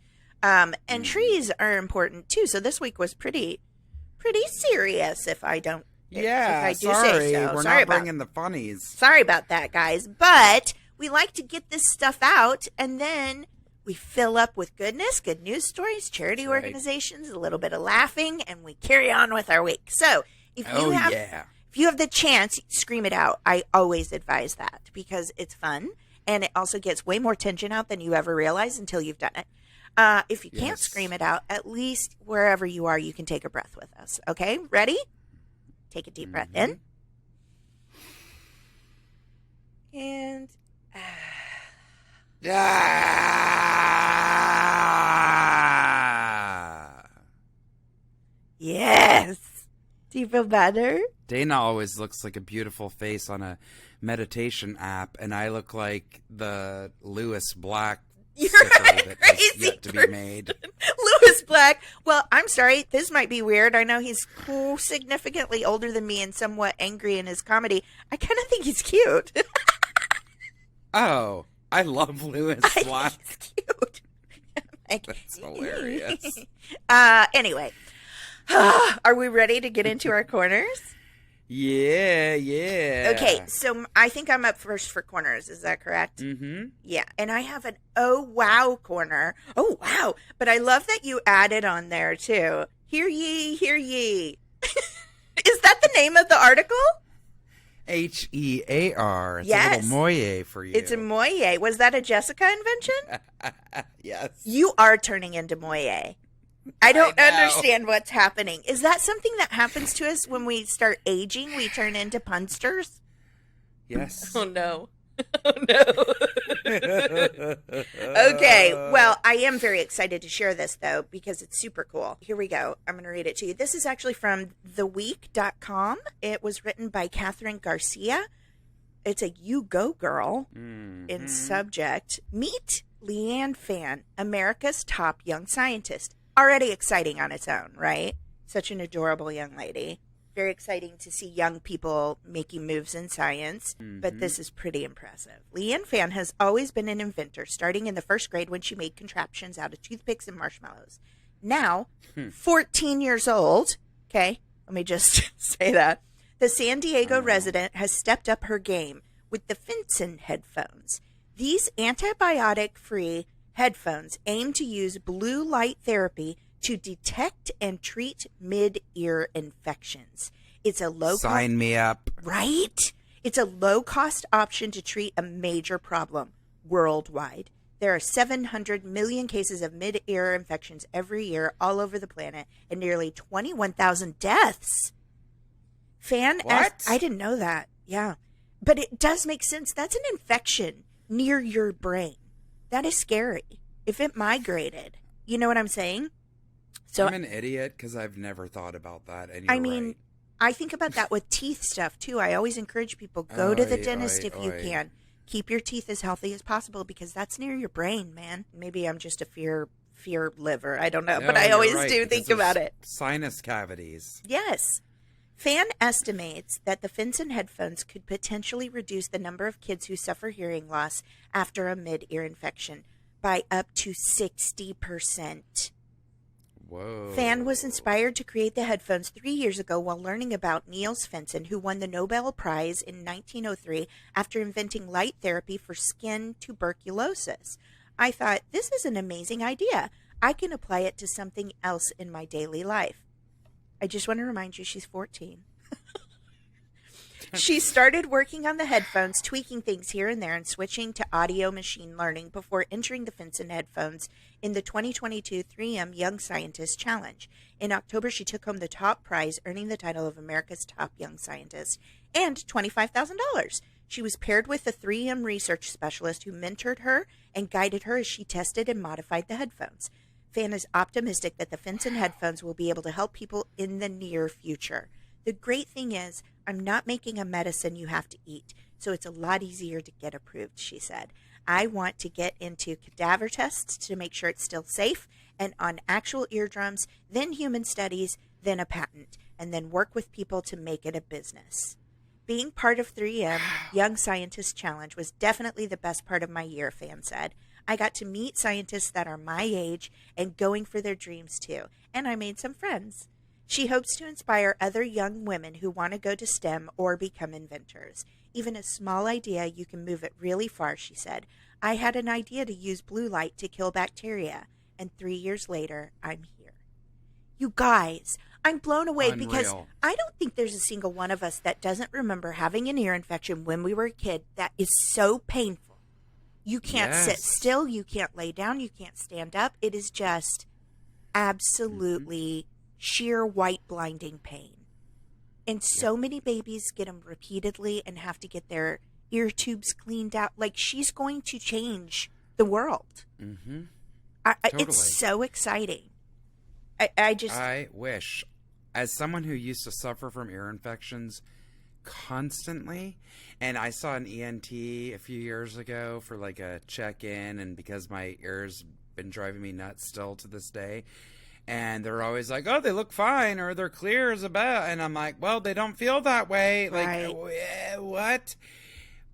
And trees are important too. So this week was pretty serious. If I don't, Yeah, if I do sorry, say so. we're Sorry not about bringing the funnies. Sorry about that, guys. But we like to get this stuff out, and then We fill up with goodness, good news stories, charity organizations, a little bit of laughing, and we carry on with our week. So if you have the chance, scream it out. I always advise that because it's fun, and it also gets way more tension out than you ever realize until you've done it. If you can't scream it out, at least wherever you are, you can take a breath with us. Okay, ready? Take a deep breath in. And yes. Do you feel better? Dana always looks like a beautiful face on a meditation app, and I look like the Lewis Black sticker that is yet to be made. Lewis Black. Well, I'm sorry. This might be weird. I know he's significantly older than me and somewhat angry in his comedy. I kind of think he's cute. Oh, I love Lewis Black. He's cute. That's hilarious. Anyway, are we ready to get into our corners? Yeah. Okay, so I think I'm up first for corners. Is that correct? Mm-hmm. Yeah, and I have an oh wow corner. Oh wow, but I love that you added on there too. Hear ye, hear ye. Is that the name of the article? HEAR. It's yes. a little moye for you. It's a moye. Was that a Jessica invention? Yes. You are turning into moye. I don't understand what's happening. Is that something that happens to us when we start aging? We turn into punsters? Yes. Oh, no. Oh, no. Okay. Well, I am very excited to share this, though, because it's super cool. Here we go. I'm going to read it to you. This is actually from theweek.com. It was written by Catherine Garcia. It's a You Go Girl in subject. Meet Leanne Fan, America's top young scientist. Already exciting on its own, right? Such an adorable young lady. Very exciting to see young people making moves in science, but this is pretty impressive. Leanne Fan has always been an inventor, starting in the first grade when she made contraptions out of toothpicks and marshmallows. Now, 14 years old, okay, let me just say that, the San Diego resident has stepped up her game with the Finson headphones. These antibiotic-free headphones aim to use blue light therapy to detect and treat mid-ear infections. It's a low Sign me up. Right? It's a low-cost option to treat a major problem worldwide. There are 700 million cases of mid-ear infections every year all over the planet and nearly 21,000 deaths. I didn't know that. Yeah. But it does make sense. That's an infection near your brain. That is scary. If it migrated, you know what I'm saying? So I'm an idiot because I've never thought about that. And I mean, right. I think about that with teeth stuff too. I always encourage people, go to the dentist if you can. Keep your teeth as healthy as possible because that's near your brain, man. Maybe I'm just a fear liver. I don't know. No, but I always right, do think about it. Sinus cavities. Yes. Fan estimates that the Finson headphones could potentially reduce the number of kids who suffer hearing loss after a mid-ear infection by up to 60%. Whoa. Fan was inspired to create the headphones 3 years ago while learning about Niels Finson, who won the Nobel Prize in 1903 after inventing light therapy for skin tuberculosis. I thought, this is an amazing idea. I can apply it to something else in my daily life. I just want to remind you, she's 14. She started working on the headphones, tweaking things here and there, and switching to audio machine learning before entering the Finson headphones in the 2022 3M Young Scientist Challenge. In October, she took home the top prize, earning the title of America's Top Young Scientist and $25,000. She was paired with a 3M research specialist who mentored her and guided her as she tested and modified the headphones. Fan is optimistic that the Finson headphones will be able to help people in the near future. The great thing is, I'm not making a medicine you have to eat, so it's a lot easier to get approved, she said. I want to get into cadaver tests to make sure it's still safe, and on actual eardrums, then human studies, then a patent, and then work with people to make it a business. Being part of 3M Young Scientist Challenge was definitely the best part of my year, Fan said. I got to meet scientists that are my age and going for their dreams too, and I made some friends. She hopes to inspire other young women who want to go to STEM or become inventors. Even a small idea, you can move it really far, she said. I had an idea to use blue light to kill bacteria, and 3 years later, I'm here. You guys, I'm blown away because Unreal. I don't think there's a single one of us that doesn't remember having an ear infection when we were a kid that is so painful. You can't sit Yes. still, you can't lay down, you can't stand up. It is just absolutely sheer white blinding pain. And so many babies get them repeatedly and have to get their ear tubes cleaned out. Like, she's going to change the world. Mm-hmm. It's Totally. so exciting. I wish, as someone who used to suffer from ear infections constantly, and I saw an ENT a few years ago for like a check-in, and because my ears been driving me nuts still to this day, and they're always like, oh, they look fine, or they're clear as a bell, and I'm like, well, they don't feel that way. Right. Like, what?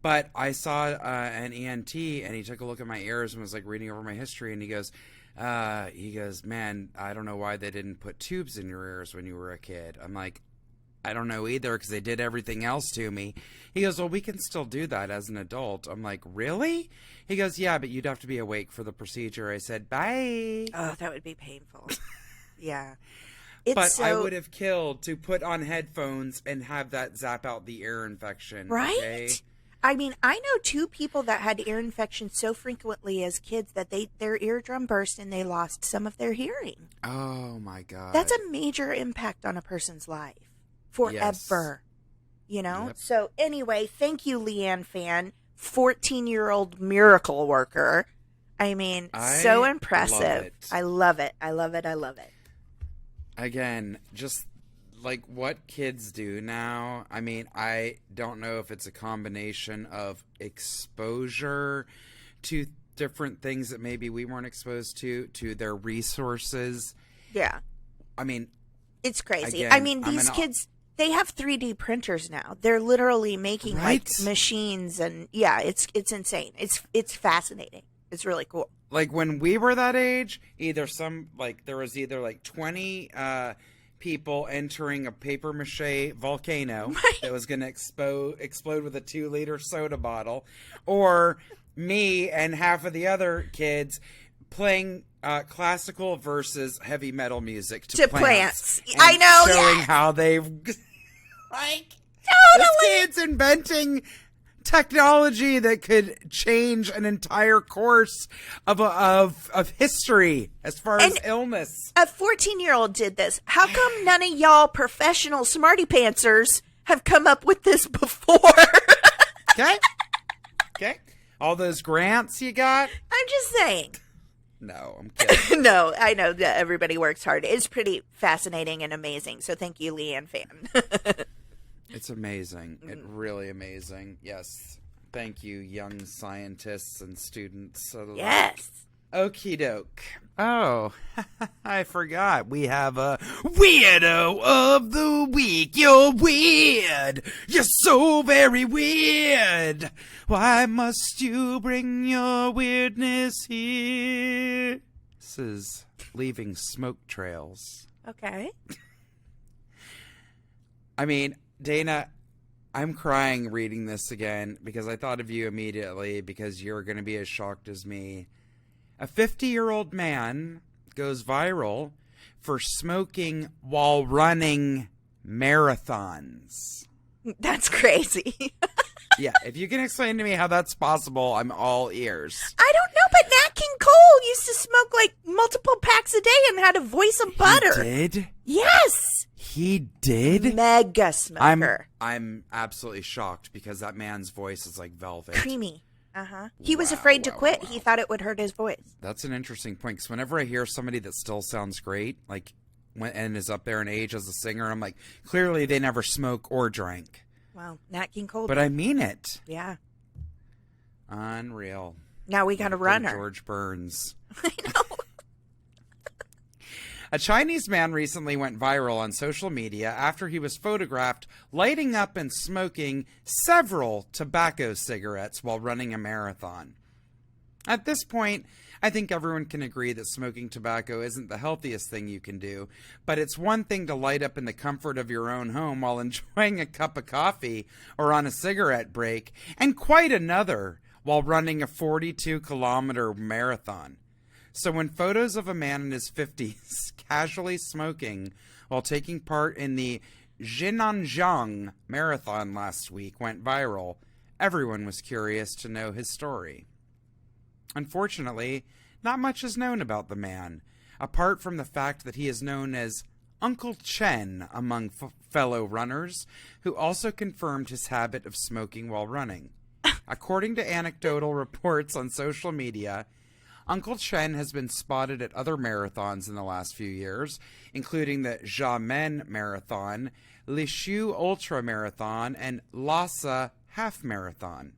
But I saw an ENT, and he took a look at my ears and was like reading over my history, and he goes, man, I don't know why they didn't put tubes in your ears when you were a kid. I'm like, I don't know either, because they did everything else to me. He goes, well, we can still do that as an adult. I'm like, really? He goes, yeah, but you'd have to be awake for the procedure. I said, bye. Oh, that would be painful. Yeah. But I would have killed to put on headphones and have that zap out the ear infection. Right? Okay? I mean, I know 2 people that had ear infections so frequently as kids that their eardrum burst and they lost some of their hearing. Oh, my God. That's a major impact on a person's life. Forever. Yes. You know? Yep. So anyway, thank you, Leanne Fan, 14-year-old miracle worker. I mean, so impressive. I love it. I love it. I love it. Again, just like what kids do now. I mean, I don't know if it's a combination of exposure to different things that maybe we weren't exposed to their resources. Yeah. I mean, it's crazy. Again, I mean, these kids, they have 3D printers now. They're literally making like machines, and yeah, it's insane. It's fascinating. It's really cool. Like when we were that age, there was either like 20 people entering a paper mache volcano that was going to explode with a 2-liter soda bottle, or me and half of the other kids playing classical versus heavy metal music to plants. I know, showing yes. how they've like Totally. this kid's inventing technology that could change an entire course of history as far as illness. A 14-year-old did this. How come none of y'all professional smarty pantsers have come up with this before? Okay. All those grants you got? I'm just saying. No, I'm kidding. No, I know that everybody works hard. It's pretty fascinating and amazing. So thank you, Leanne Fan. It's amazing. It's really amazing. Yes. Thank you, young scientists and students. Yes. Okie doke. Oh, I forgot. We have a Weirdo of the Week. You're weird. You're so very weird. Why must you bring your weirdness here? This is leaving smoke trails. Okay. I mean, Dana, I'm crying reading this again because I thought of you immediately because you're going to be as shocked as me. A 50-year-old man goes viral for smoking while running marathons. That's crazy. Yeah, if you can explain to me how that's possible, I'm all ears. I don't know, but Nat King Cole used to smoke like multiple packs a day and had a voice of butter. He did? Yes. He did? Mega smoker. I'm absolutely shocked because that man's voice is like velvet. Creamy. Uh-huh. He was afraid to quit. He thought it would hurt his voice. That's an interesting point because whenever I hear somebody that still sounds great, like, and is up there in age as a singer, I'm like, clearly they never smoke or drank. Wow, Nat King Cole. But I mean it. Yeah. Unreal. Now we got a runner. George Burns. I know. A Chinese man recently went viral on social media after he was photographed lighting up and smoking several tobacco cigarettes while running a marathon. At this point, I think everyone can agree that smoking tobacco isn't the healthiest thing you can do, but it's one thing to light up in the comfort of your own home while enjoying a cup of coffee or on a cigarette break, and quite another while running a 42-kilometer marathon. So when photos of a man in his 50s casually smoking while taking part in the Jinnanjiang marathon last week went viral, everyone was curious to know his story. Unfortunately, not much is known about the man, apart from the fact that he is known as Uncle Chen among fellow runners, who also confirmed his habit of smoking while running. According to anecdotal reports on social media, Uncle Chen has been spotted at other marathons in the last few years, including the Xiamen Marathon, Lishu Ultra Marathon, and Lhasa Half Marathon.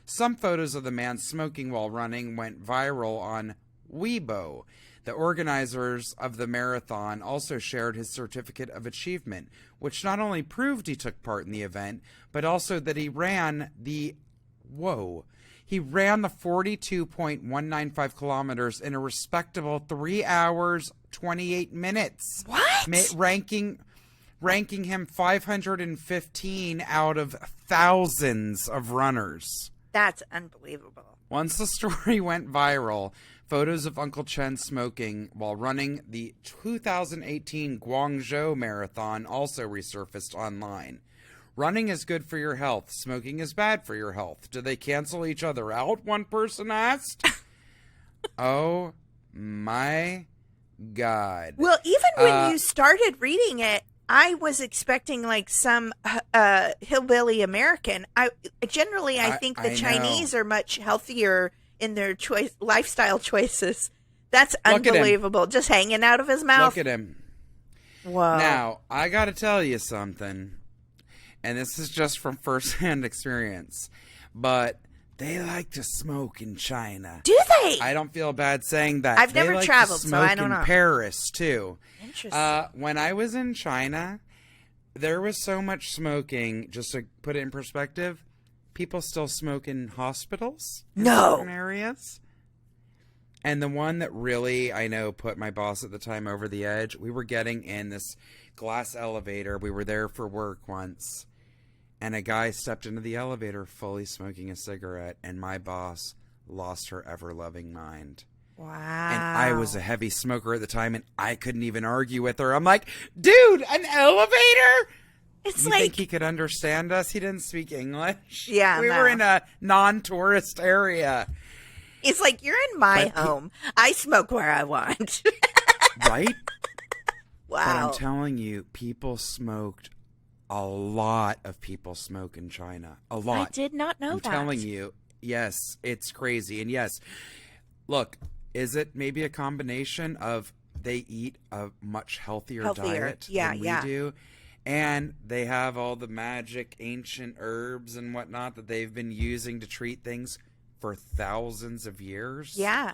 Some photos of the man smoking while running went viral on Weibo. The organizers of the marathon also shared his certificate of achievement, which not only proved he took part in the event, but also that he ran the 42.195 kilometers in a respectable 3 hours, 28 minutes. What? Ranking him 515 out of thousands of runners. That's unbelievable. Once the story went viral, photos of Uncle Chen smoking while running the 2018 Guangzhou Marathon also resurfaced online. Running is good for your health. Smoking is bad for your health. Do they cancel each other out? One person asked. Oh my God. Well, even when you started reading it, I was expecting like some hillbilly American. I think the Chinese are much healthier in their lifestyle choices. That's unbelievable. Just hanging out of his mouth. Look at him. Whoa. Now, I got to tell you something, and this is just from firsthand experience, but they like to smoke in China. Do they? I don't feel bad saying that. I've never traveled, to so I smoke don't know. in Paris, too. Interesting. When I was in China, there was so much smoking, just to put it in perspective, people still smoke in hospitals in certain areas. And the one that really, I know, put my boss at the time over the edge, we were getting in this glass elevator. We were there for work once. And a guy stepped into the elevator fully smoking a cigarette, and my boss lost her ever-loving mind. Wow. And I was a heavy smoker at the time, and I couldn't even argue with her. I'm like, dude, an elevator? It's you like... think he could understand us? He didn't speak English. Yeah, We were in a non-tourist area. It's like, you're in my home. I smoke where I want. Right? Wow. But I'm telling you, people smoked. A lot of people smoke in China. A lot. I did not know that. I'm telling you. Yes, it's crazy. And yes, look, is it maybe a combination of they eat a much healthier diet than we do? And they have all the magic ancient herbs and whatnot that they've been using to treat things for thousands of years. Yeah.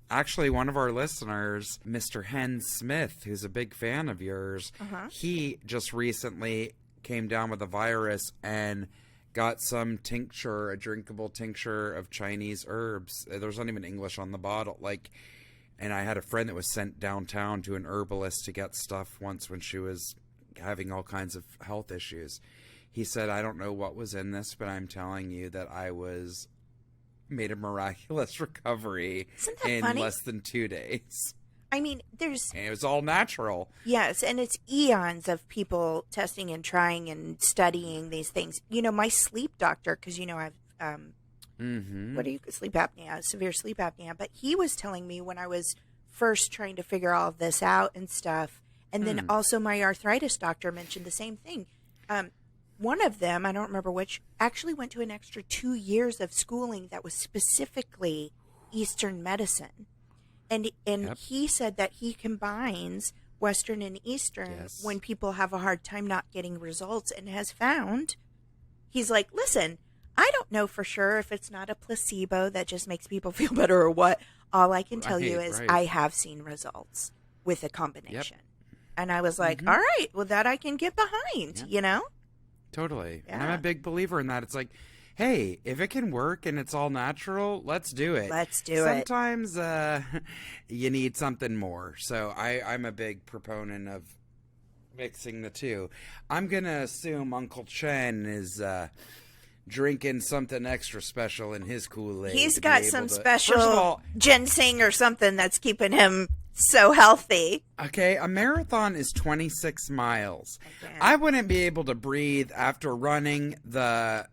Actually, one of our listeners, Mr. Hen Smith, who's a big fan of yours, he just recently came down with a virus and got some tincture, a drinkable tincture of Chinese herbs. There's not even English on the bottle. And I had a friend that was sent downtown to an herbalist to get stuff once when she was having all kinds of health issues. He said, I don't know what was in this, but I'm telling you that I made a miraculous recovery in funny? less than 2 days. I mean, and it was all natural. Yes, and it's eons of people testing and trying and studying these things. You know, my sleep doctor, because, you know, I've, sleep apnea, severe sleep apnea, but he was telling me when I was first trying to figure all of this out and stuff, and then also my arthritis doctor mentioned the same thing. One of them, I don't remember which, actually went to an extra 2 years of schooling that was specifically Eastern medicine. And he said that he combines Western and Eastern when people have a hard time not getting results, and has found, he's like, listen, I don't know for sure if it's not a placebo that just makes people feel better or what. All I can tell you is I have seen results with a combination. And I was like, all right, well, that I can get behind, you know? Totally. Yeah. And I'm a big believer in that. It's like, hey, if it can work and it's all natural, let's do it. Let's do it. Sometimes you need something more. So I'm a big proponent of mixing the two. I'm going to assume Uncle Chen is drinking something extra special in his Kool-Aid. He's got some special ginseng or something that's keeping him so healthy. Okay, a marathon is 26 miles. Okay. I wouldn't be able to breathe after running the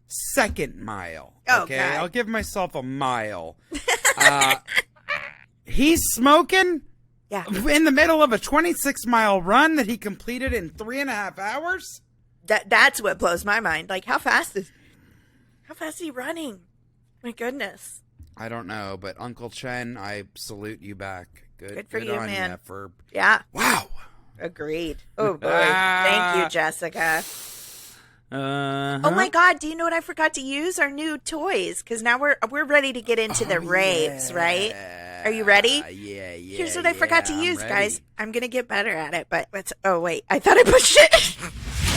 second mile. Okay, God. I'll give myself a mile. He's smoking in the middle of a 26-mile run that he completed in 3.5 hours? That's what blows my mind. Like, how fast is he running? My goodness. I don't know, but Uncle Chen, I salute you back. Good for you, on man. For... Yeah. Wow. Agreed. Oh, boy. Thank you, Jessica. Oh, my God. Do you know what I forgot to use? Our new toys. Because now we're ready to get into the raves, right? Are you ready? Yeah. Here's what I forgot to use, guys. I'm going to get better at it, but let's... Oh, wait. I thought I pushed it.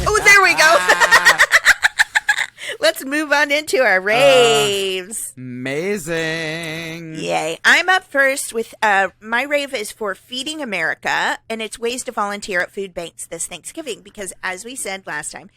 Oh, there we go. Let's move on into our raves. Amazing. Yay. I'm up first with my rave is for Feeding America, and it's ways to volunteer at food banks this Thanksgiving, because as we said last time,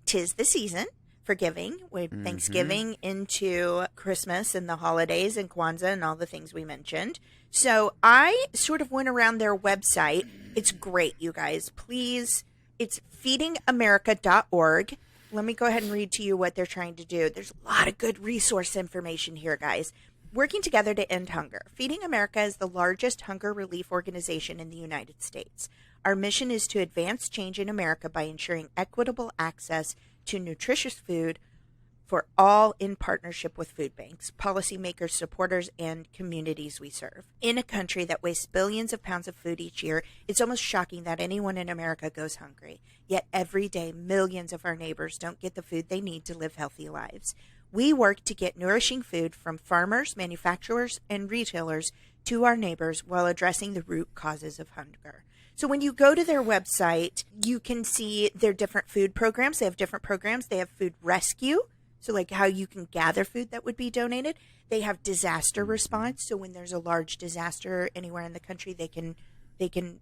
tis the season for giving, with Thanksgiving into Christmas and the holidays and Kwanzaa and all the things we mentioned. So I sort of went around their website. It's great, you guys. Please, it's feedingamerica.org. Let me go ahead and read to you what they're trying to do. There's a lot of good resource information here, guys. Working together to end hunger. Feeding America is the largest hunger relief organization in the United States. Our mission is to advance change in America by ensuring equitable access to nutritious food for all in partnership with food banks, policymakers, supporters, and communities we serve. In a country that wastes billions of pounds of food each year, it's almost shocking that anyone in America goes hungry. Yet every day, millions of our neighbors don't get the food they need to live healthy lives. We work to get nourishing food from farmers, manufacturers, and retailers to our neighbors while addressing the root causes of hunger. So when you go to their website, you can see their different food programs. They have different programs. They have food rescue. So like how you can gather food that would be donated. They have disaster response. So when there's a large disaster anywhere in the country, they can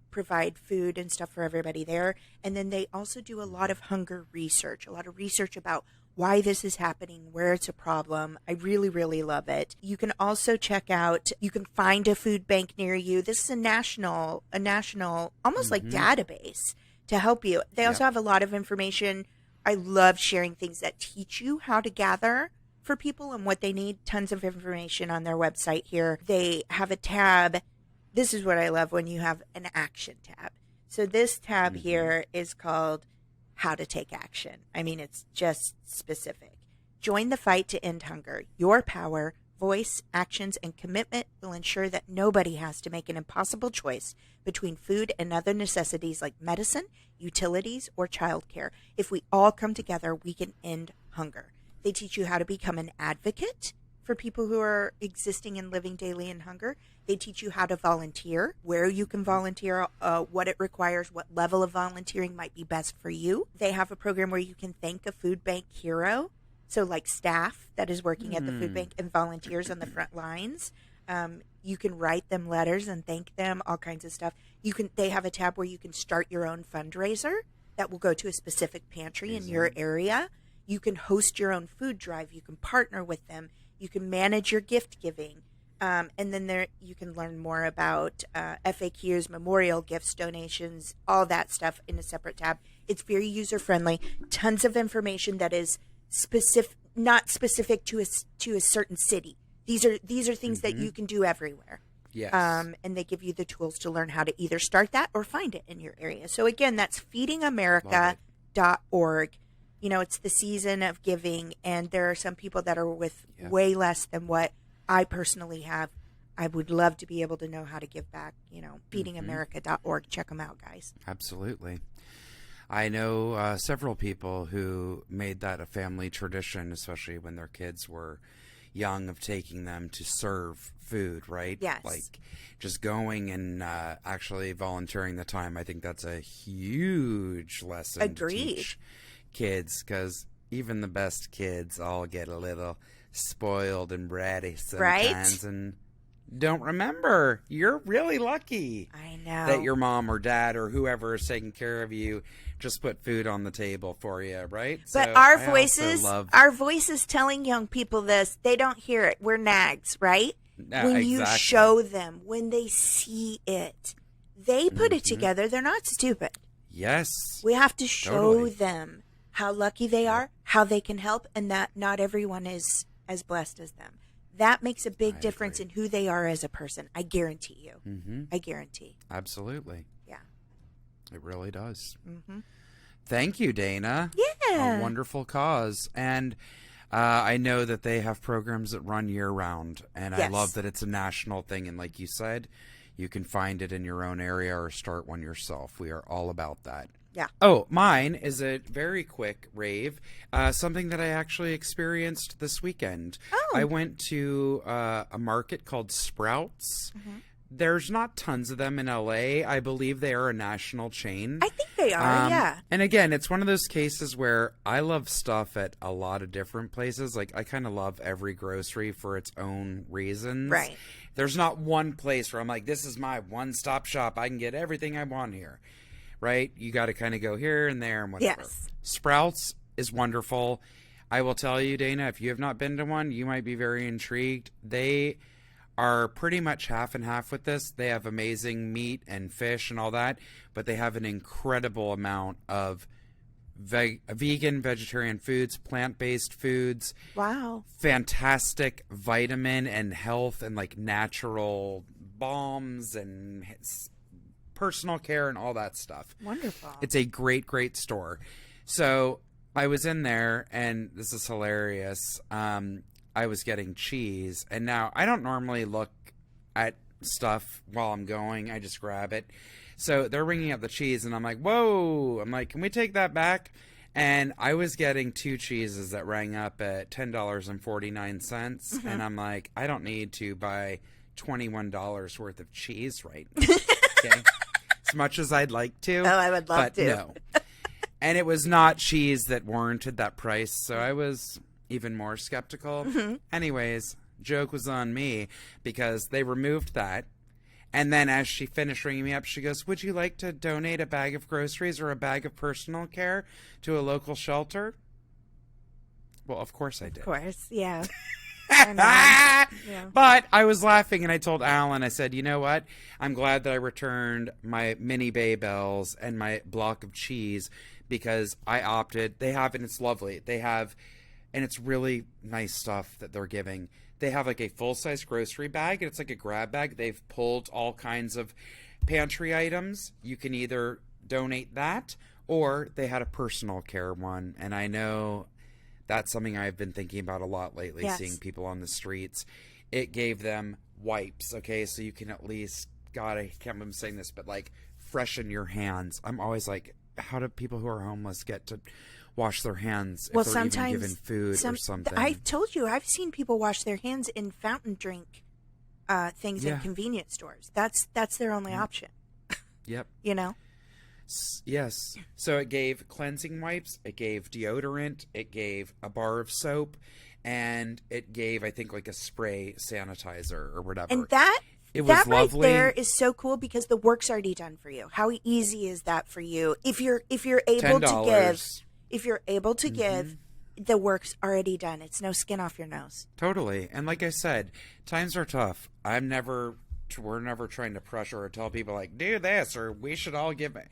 provide food and stuff for everybody there. And then they also do a lot of hunger research, a lot of research about why this is happening, where it's a problem. I really, really love it. You can also check out, you can find a food bank near you. This is a national, almost like database to help you. They also have a lot of information. I love sharing things that teach you how to gather for people and what they need. Tons of information on their website here. They have a tab. This is what I love when you have an action tab. So this tab here is called How to Take Action. I mean, it's just specific. Join the fight to end hunger. Your power, voice, actions, and commitment will ensure that nobody has to make an impossible choice between food and other necessities like medicine, utilities, or childcare. If we all come together, we can end hunger. They teach you how to become an advocate for people who are existing and living daily in hunger. They teach you how to volunteer, where you can volunteer, what it requires, what level of volunteering might be best for you. They have a program where you can thank a food bank hero. So like staff that is working at the food bank and volunteers on the front lines. You can write them letters and thank them, all kinds of stuff. They have a tab where you can start your own fundraiser that will go to a specific pantry in your area. You can host your own food drive. You can partner with them. You can manage your gift giving. And then you can learn more about FAQs, memorial gifts, donations, all that stuff in a separate tab. It's very user-friendly. Tons of information that is not specific to a certain city. These are things that you can do everywhere. Yes. And they give you the tools to learn how to either start that or find it in your area. So again, that's feedingamerica.org. You know, it's the season of giving, and there are some people that are with way less than what I personally have. I would love to be able to know how to give back. You know, feedingamerica.org. Check them out, guys. Absolutely. I know several people who made that a family tradition, especially when their kids were young, of taking them to serve food, right? Yes. Like just going and actually volunteering the time. I think that's a huge lesson Agreed. to teach kids, because even the best kids all get a little spoiled and bratty sometimes, and don't remember. You're really lucky. I know that your mom or dad or whoever is taking care of you just put food on the table for you, right? But So our voices telling young people this, they don't hear it. We're nags, right? When you show them, when they see it, they put it together. They're not stupid. Yes. We have to show them how lucky they are, how they can help, and that not everyone is as blessed as them. That makes a big difference in who they are as a person. I guarantee you. Mm-hmm. I guarantee. Absolutely. Yeah. It really does. Mm-hmm. Thank you, Dana. Yeah. A wonderful cause. And I know that they have programs that run year-round, and I love that it's a national thing. And like you said, you can find it in your own area or start one yourself. We are all about that. Yeah. Oh, mine is a very quick rave, something that I actually experienced this weekend. Oh. I went to a market called Sprouts. Mm-hmm. There's not tons of them in LA. I believe they are a national chain. I think they are, yeah. And again, it's one of those cases where I love stuff at a lot of different places. Like, I kind of love every grocery for its own reasons. Right. There's not one place where I'm like, this is my one-stop shop. I can get everything I want here. Right? You got to kind of go here and there and whatever. Yes. Sprouts is wonderful. I will tell you, Dana, if you have not been to one, you might be very intrigued. They are pretty much half and half with this. They have amazing meat and fish and all that, but they have an incredible amount of vegan, vegetarian foods, plant-based foods. Wow. Fantastic vitamin and health and like natural balms and personal care and all that stuff. Wonderful. It's a great, great store. So I was in there, and this is hilarious. I was getting cheese, and now I don't normally look at stuff while I'm going. I just grab it. So they're ringing up the cheese, and I'm like, whoa. I'm like, can we take that back? And I was getting 2 cheeses that rang up at $10.49. Mm-hmm. And I'm like, I don't need to buy $21 worth of cheese right now. Okay. As much as I'd like to. Oh, I would love to. No. And it was not cheese that warranted that price, so I was even more skeptical. Mm-hmm. Anyways, joke was on me because they removed that. And then as she finished ringing me up, she goes, would you like to donate a bag of groceries or a bag of personal care to a local shelter? Well, of course I did. Of course, yeah. Yeah. But I was laughing, and I told Alan, I said, you know what? I'm glad that I returned my mini Bay Bells and my block of cheese because I opted. They have, and it's lovely. They have, and it's really nice stuff that they're giving. They have like a full-size grocery bag, and it's like a grab bag. They've pulled all kinds of pantry items. You can either donate that, or they had a personal care one, and I know that's something I've been thinking about a lot lately, seeing people on the streets. It gave them wipes, okay? So you can at least, God, I can't remember saying this, but like freshen your hands. I'm always like, how do people who are homeless get to wash their hands if they're even given food or something? I told you, I've seen people wash their hands in fountain drink things in convenience stores. That's their only option. Yep. You know? Yes. So it gave cleansing wipes, it gave deodorant, it gave a bar of soap, and it gave, I think, like a spray sanitizer or whatever. And that lovely. Right there is so cool because the work's already done for you. How easy is that for you? If you're able to give, the work's already done. It's no skin off your nose. Totally. And like I said, times are tough. We're never trying to pressure or tell people like, do this or we should all give it.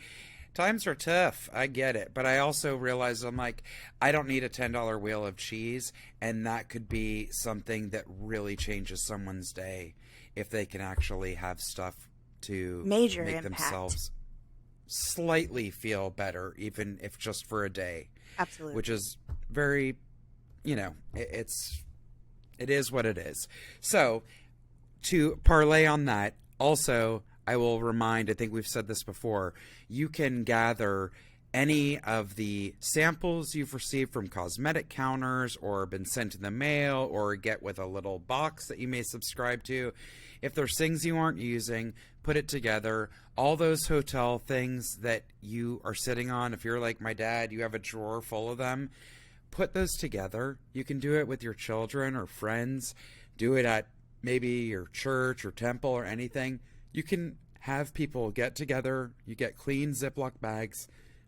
Times are tough. I get it. But I also realize I'm like, I don't need a $10 wheel of cheese. And that could be something that really changes someone's day if they can actually have stuff to make themselves slightly feel better, even if just for a day. Absolutely. Which is very, it is what it is. So to parlay on that, also, I will remind, I think we've said this before, you can gather any of the samples you've received from cosmetic counters or been sent in the mail or get with a little box that you may subscribe to. If there's things you aren't using, put it together. All those hotel things that you are sitting on, if you're like my dad, you have a drawer full of them, put those together. You can do it with your children or friends. Do it at maybe your church or temple or anything. You can have people get together. You get clean Ziploc bags,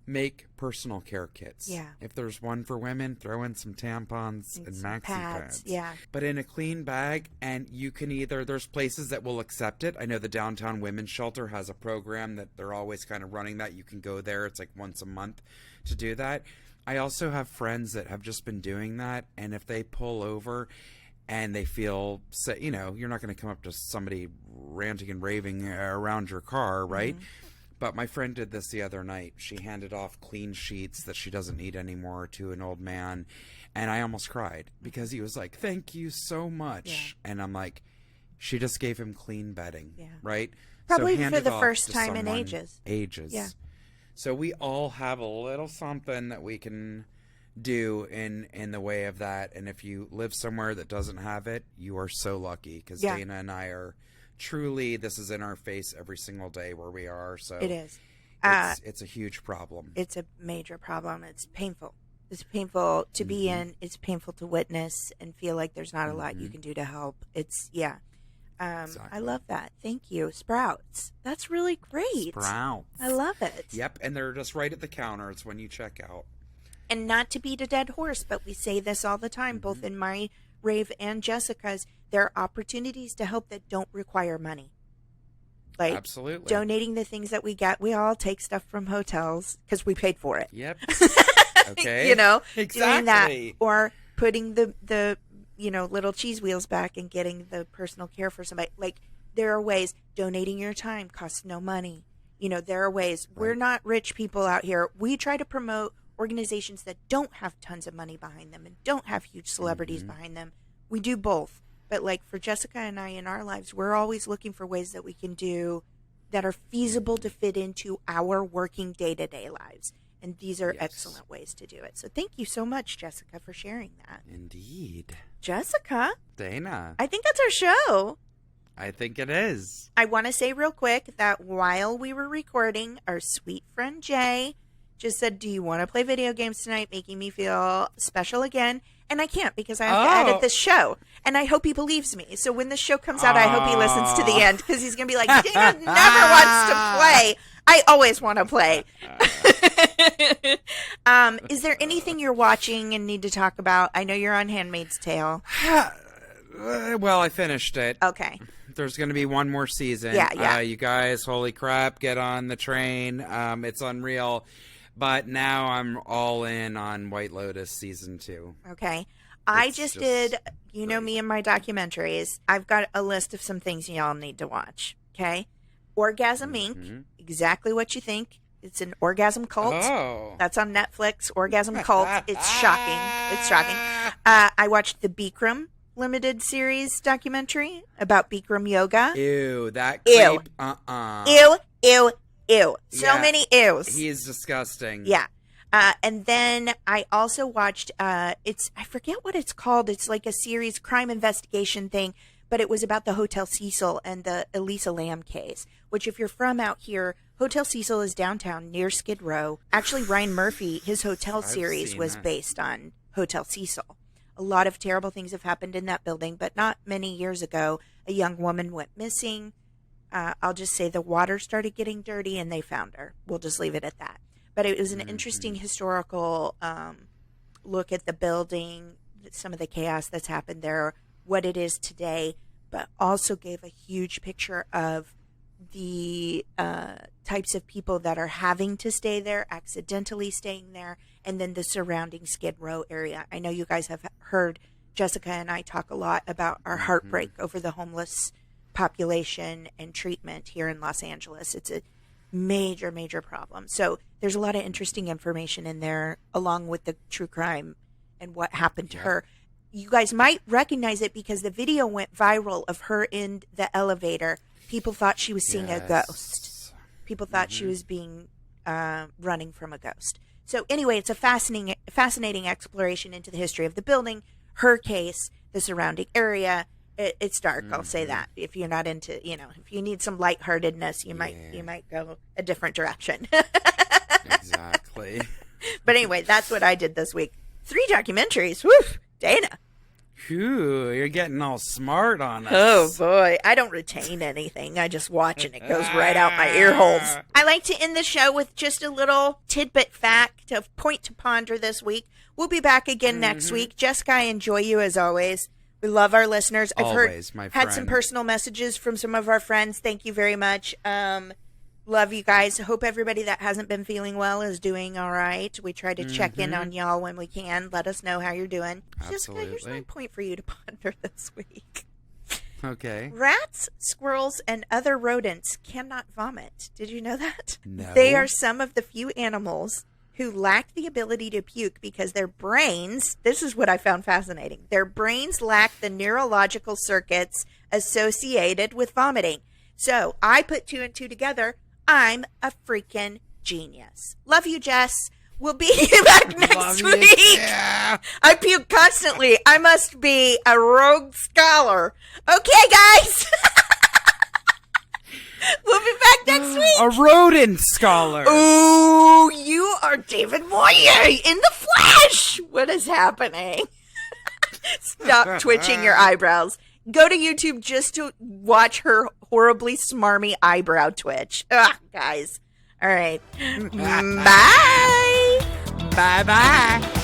make personal care kits. Yeah. If there's one for women, throw in some tampons and maxi pads. Yeah. But in a clean bag, and you can either, there's places that will accept it. I know the Downtown Women's Shelter has a program that they're always kind of running that. You can go there. It's like once a month to do that. I also have friends that have just been doing that. And if they pull over and they feel, you know, you're not going to come up to somebody ranting and raving around your car, right? Mm-hmm. But my friend did this the other night. She handed off clean sheets that she doesn't need anymore to an old man. And I almost cried because he was like, thank you so much. Yeah. And I'm like, she just gave him clean bedding, right? Probably so for the first time in ages. Yeah. So we all have a little something that we can do in the way of that. And if you live somewhere that doesn't have it, you are so lucky because Dana and I are... Truly, this is in our face every single day where we are. So it is. It's a huge problem. It's a major problem. It's painful. It's painful to be in. It's painful to witness and feel like there's not a lot you can do to help. It's, exactly. I love that. Thank you. Sprouts. That's really great. Sprouts. I love it. Yep. And they're just right at the counter. It's when you check out. And not to beat a dead horse, but we say this all the time, both in my Rave and Jessica's. There are opportunities to help that don't require money. Like absolutely donating the things that we get. We all take stuff from hotels because we paid for it. Yep. Okay. You know, exactly. Doing that, or putting the little cheese wheels back and getting the personal care for somebody. Like there are ways. Donating your time costs no money. You know, there are ways. Right. We're not rich people out here. We try to promote organizations that don't have tons of money behind them and don't have huge celebrities behind them. We do both. But like for Jessica and I in our lives, we're always looking for ways that we can do that are feasible to fit into our working day-to-day lives. And these are excellent ways to do it. So thank you so much, Jessica, for sharing that. Indeed. Jessica. Dana. I think that's our show. I think it is. I want to say real quick that while we were recording, our sweet friend Jay just said, do you want to play video games tonight? Making me feel special again. And I can't because I have to edit this show. And I hope he believes me. So when the show comes out, I hope he listens to the end because he's going to be like, Dana never wants to play. I always want to play. Is there anything you're watching and need to talk about? I know you're on Handmaid's Tale. Well, I finished it. Okay. There's going to be one more season. Yeah. You guys, holy crap, get on the train. It's unreal. But now I'm all in on White Lotus season 2. Okay. I just did, you know me and my documentaries. I've got a list of some things y'all need to watch. Okay. Orgasm Inc. Exactly what you think. It's an orgasm cult. Oh. That's on Netflix. Orgasm cult. It's shocking. It's shocking. I watched the Bikram limited series documentary about Bikram yoga. Ew, that creep. Ew. So many ews. He is disgusting. Yeah. And then I also watched, I forget what it's called. It's like a series crime investigation thing, but it was about the Hotel Cecil and the Elisa Lam case, which if you're from out here, Hotel Cecil is downtown near Skid Row. Actually, Ryan Murphy, his hotel series was based on Hotel Cecil. A lot of terrible things have happened in that building, but not many years ago, a young woman went missing. I'll just say the water started getting dirty and they found her. We'll just leave it at that. But it was an interesting historical look at the building, some of the chaos that's happened there, what it is today, but also gave a huge picture of the types of people that are having to stay there, accidentally staying there, and then the surrounding Skid Row area. I know you guys have heard Jessica and I talk a lot about our heartbreak over the homeless population and treatment here in Los Angeles. It's a major, major problem. So there's a lot of interesting information in there, along with the true crime and what happened to her. You guys might recognize it because the video went viral of her in the elevator. People thought she was seeing a ghost. People thought she was being running from a ghost. So anyway, it's a fascinating exploration into the history of the building, her case, the surrounding area. It's dark. I'll say that. If you're not into, if you need some lightheartedness, you might go a different direction. Exactly. But anyway, that's what I did this week. 3 documentaries. Woo, Dana. Ooh, you're getting all smart on us. Oh, boy. I don't retain anything. I just watch and it goes right out my ear holes. I like to end the show with just a little tidbit fact of point to ponder this week. We'll be back again next week. Jessica, I enjoy you as always. We love our listeners. I've had some personal messages from some of our friends. Thank you very much. Love you guys. Hope everybody that hasn't been feeling well is doing all right. We try to check in on y'all when we can. Let us know how you're doing. Absolutely. Jessica, here's my point for you to ponder this week. Okay. Rats, squirrels, and other rodents cannot vomit. Did you know that? No. They are some of the few animals who lack the ability to puke because their brains, this is what I found fascinating, their brains lack the neurological circuits associated with vomiting. So I put two and two together. I'm a freaking genius. Love you, Jess. We'll be back next week. Yeah. I puke constantly. I must be a rogue scholar. Okay, guys. We'll be back next week. A rodent scholar. Ooh, you are David Moyer in the flesh. What is happening? Stop twitching your eyebrows. Go to YouTube just to watch her horribly smarmy eyebrow twitch. Ugh, guys. All right. Bye. Bye-bye.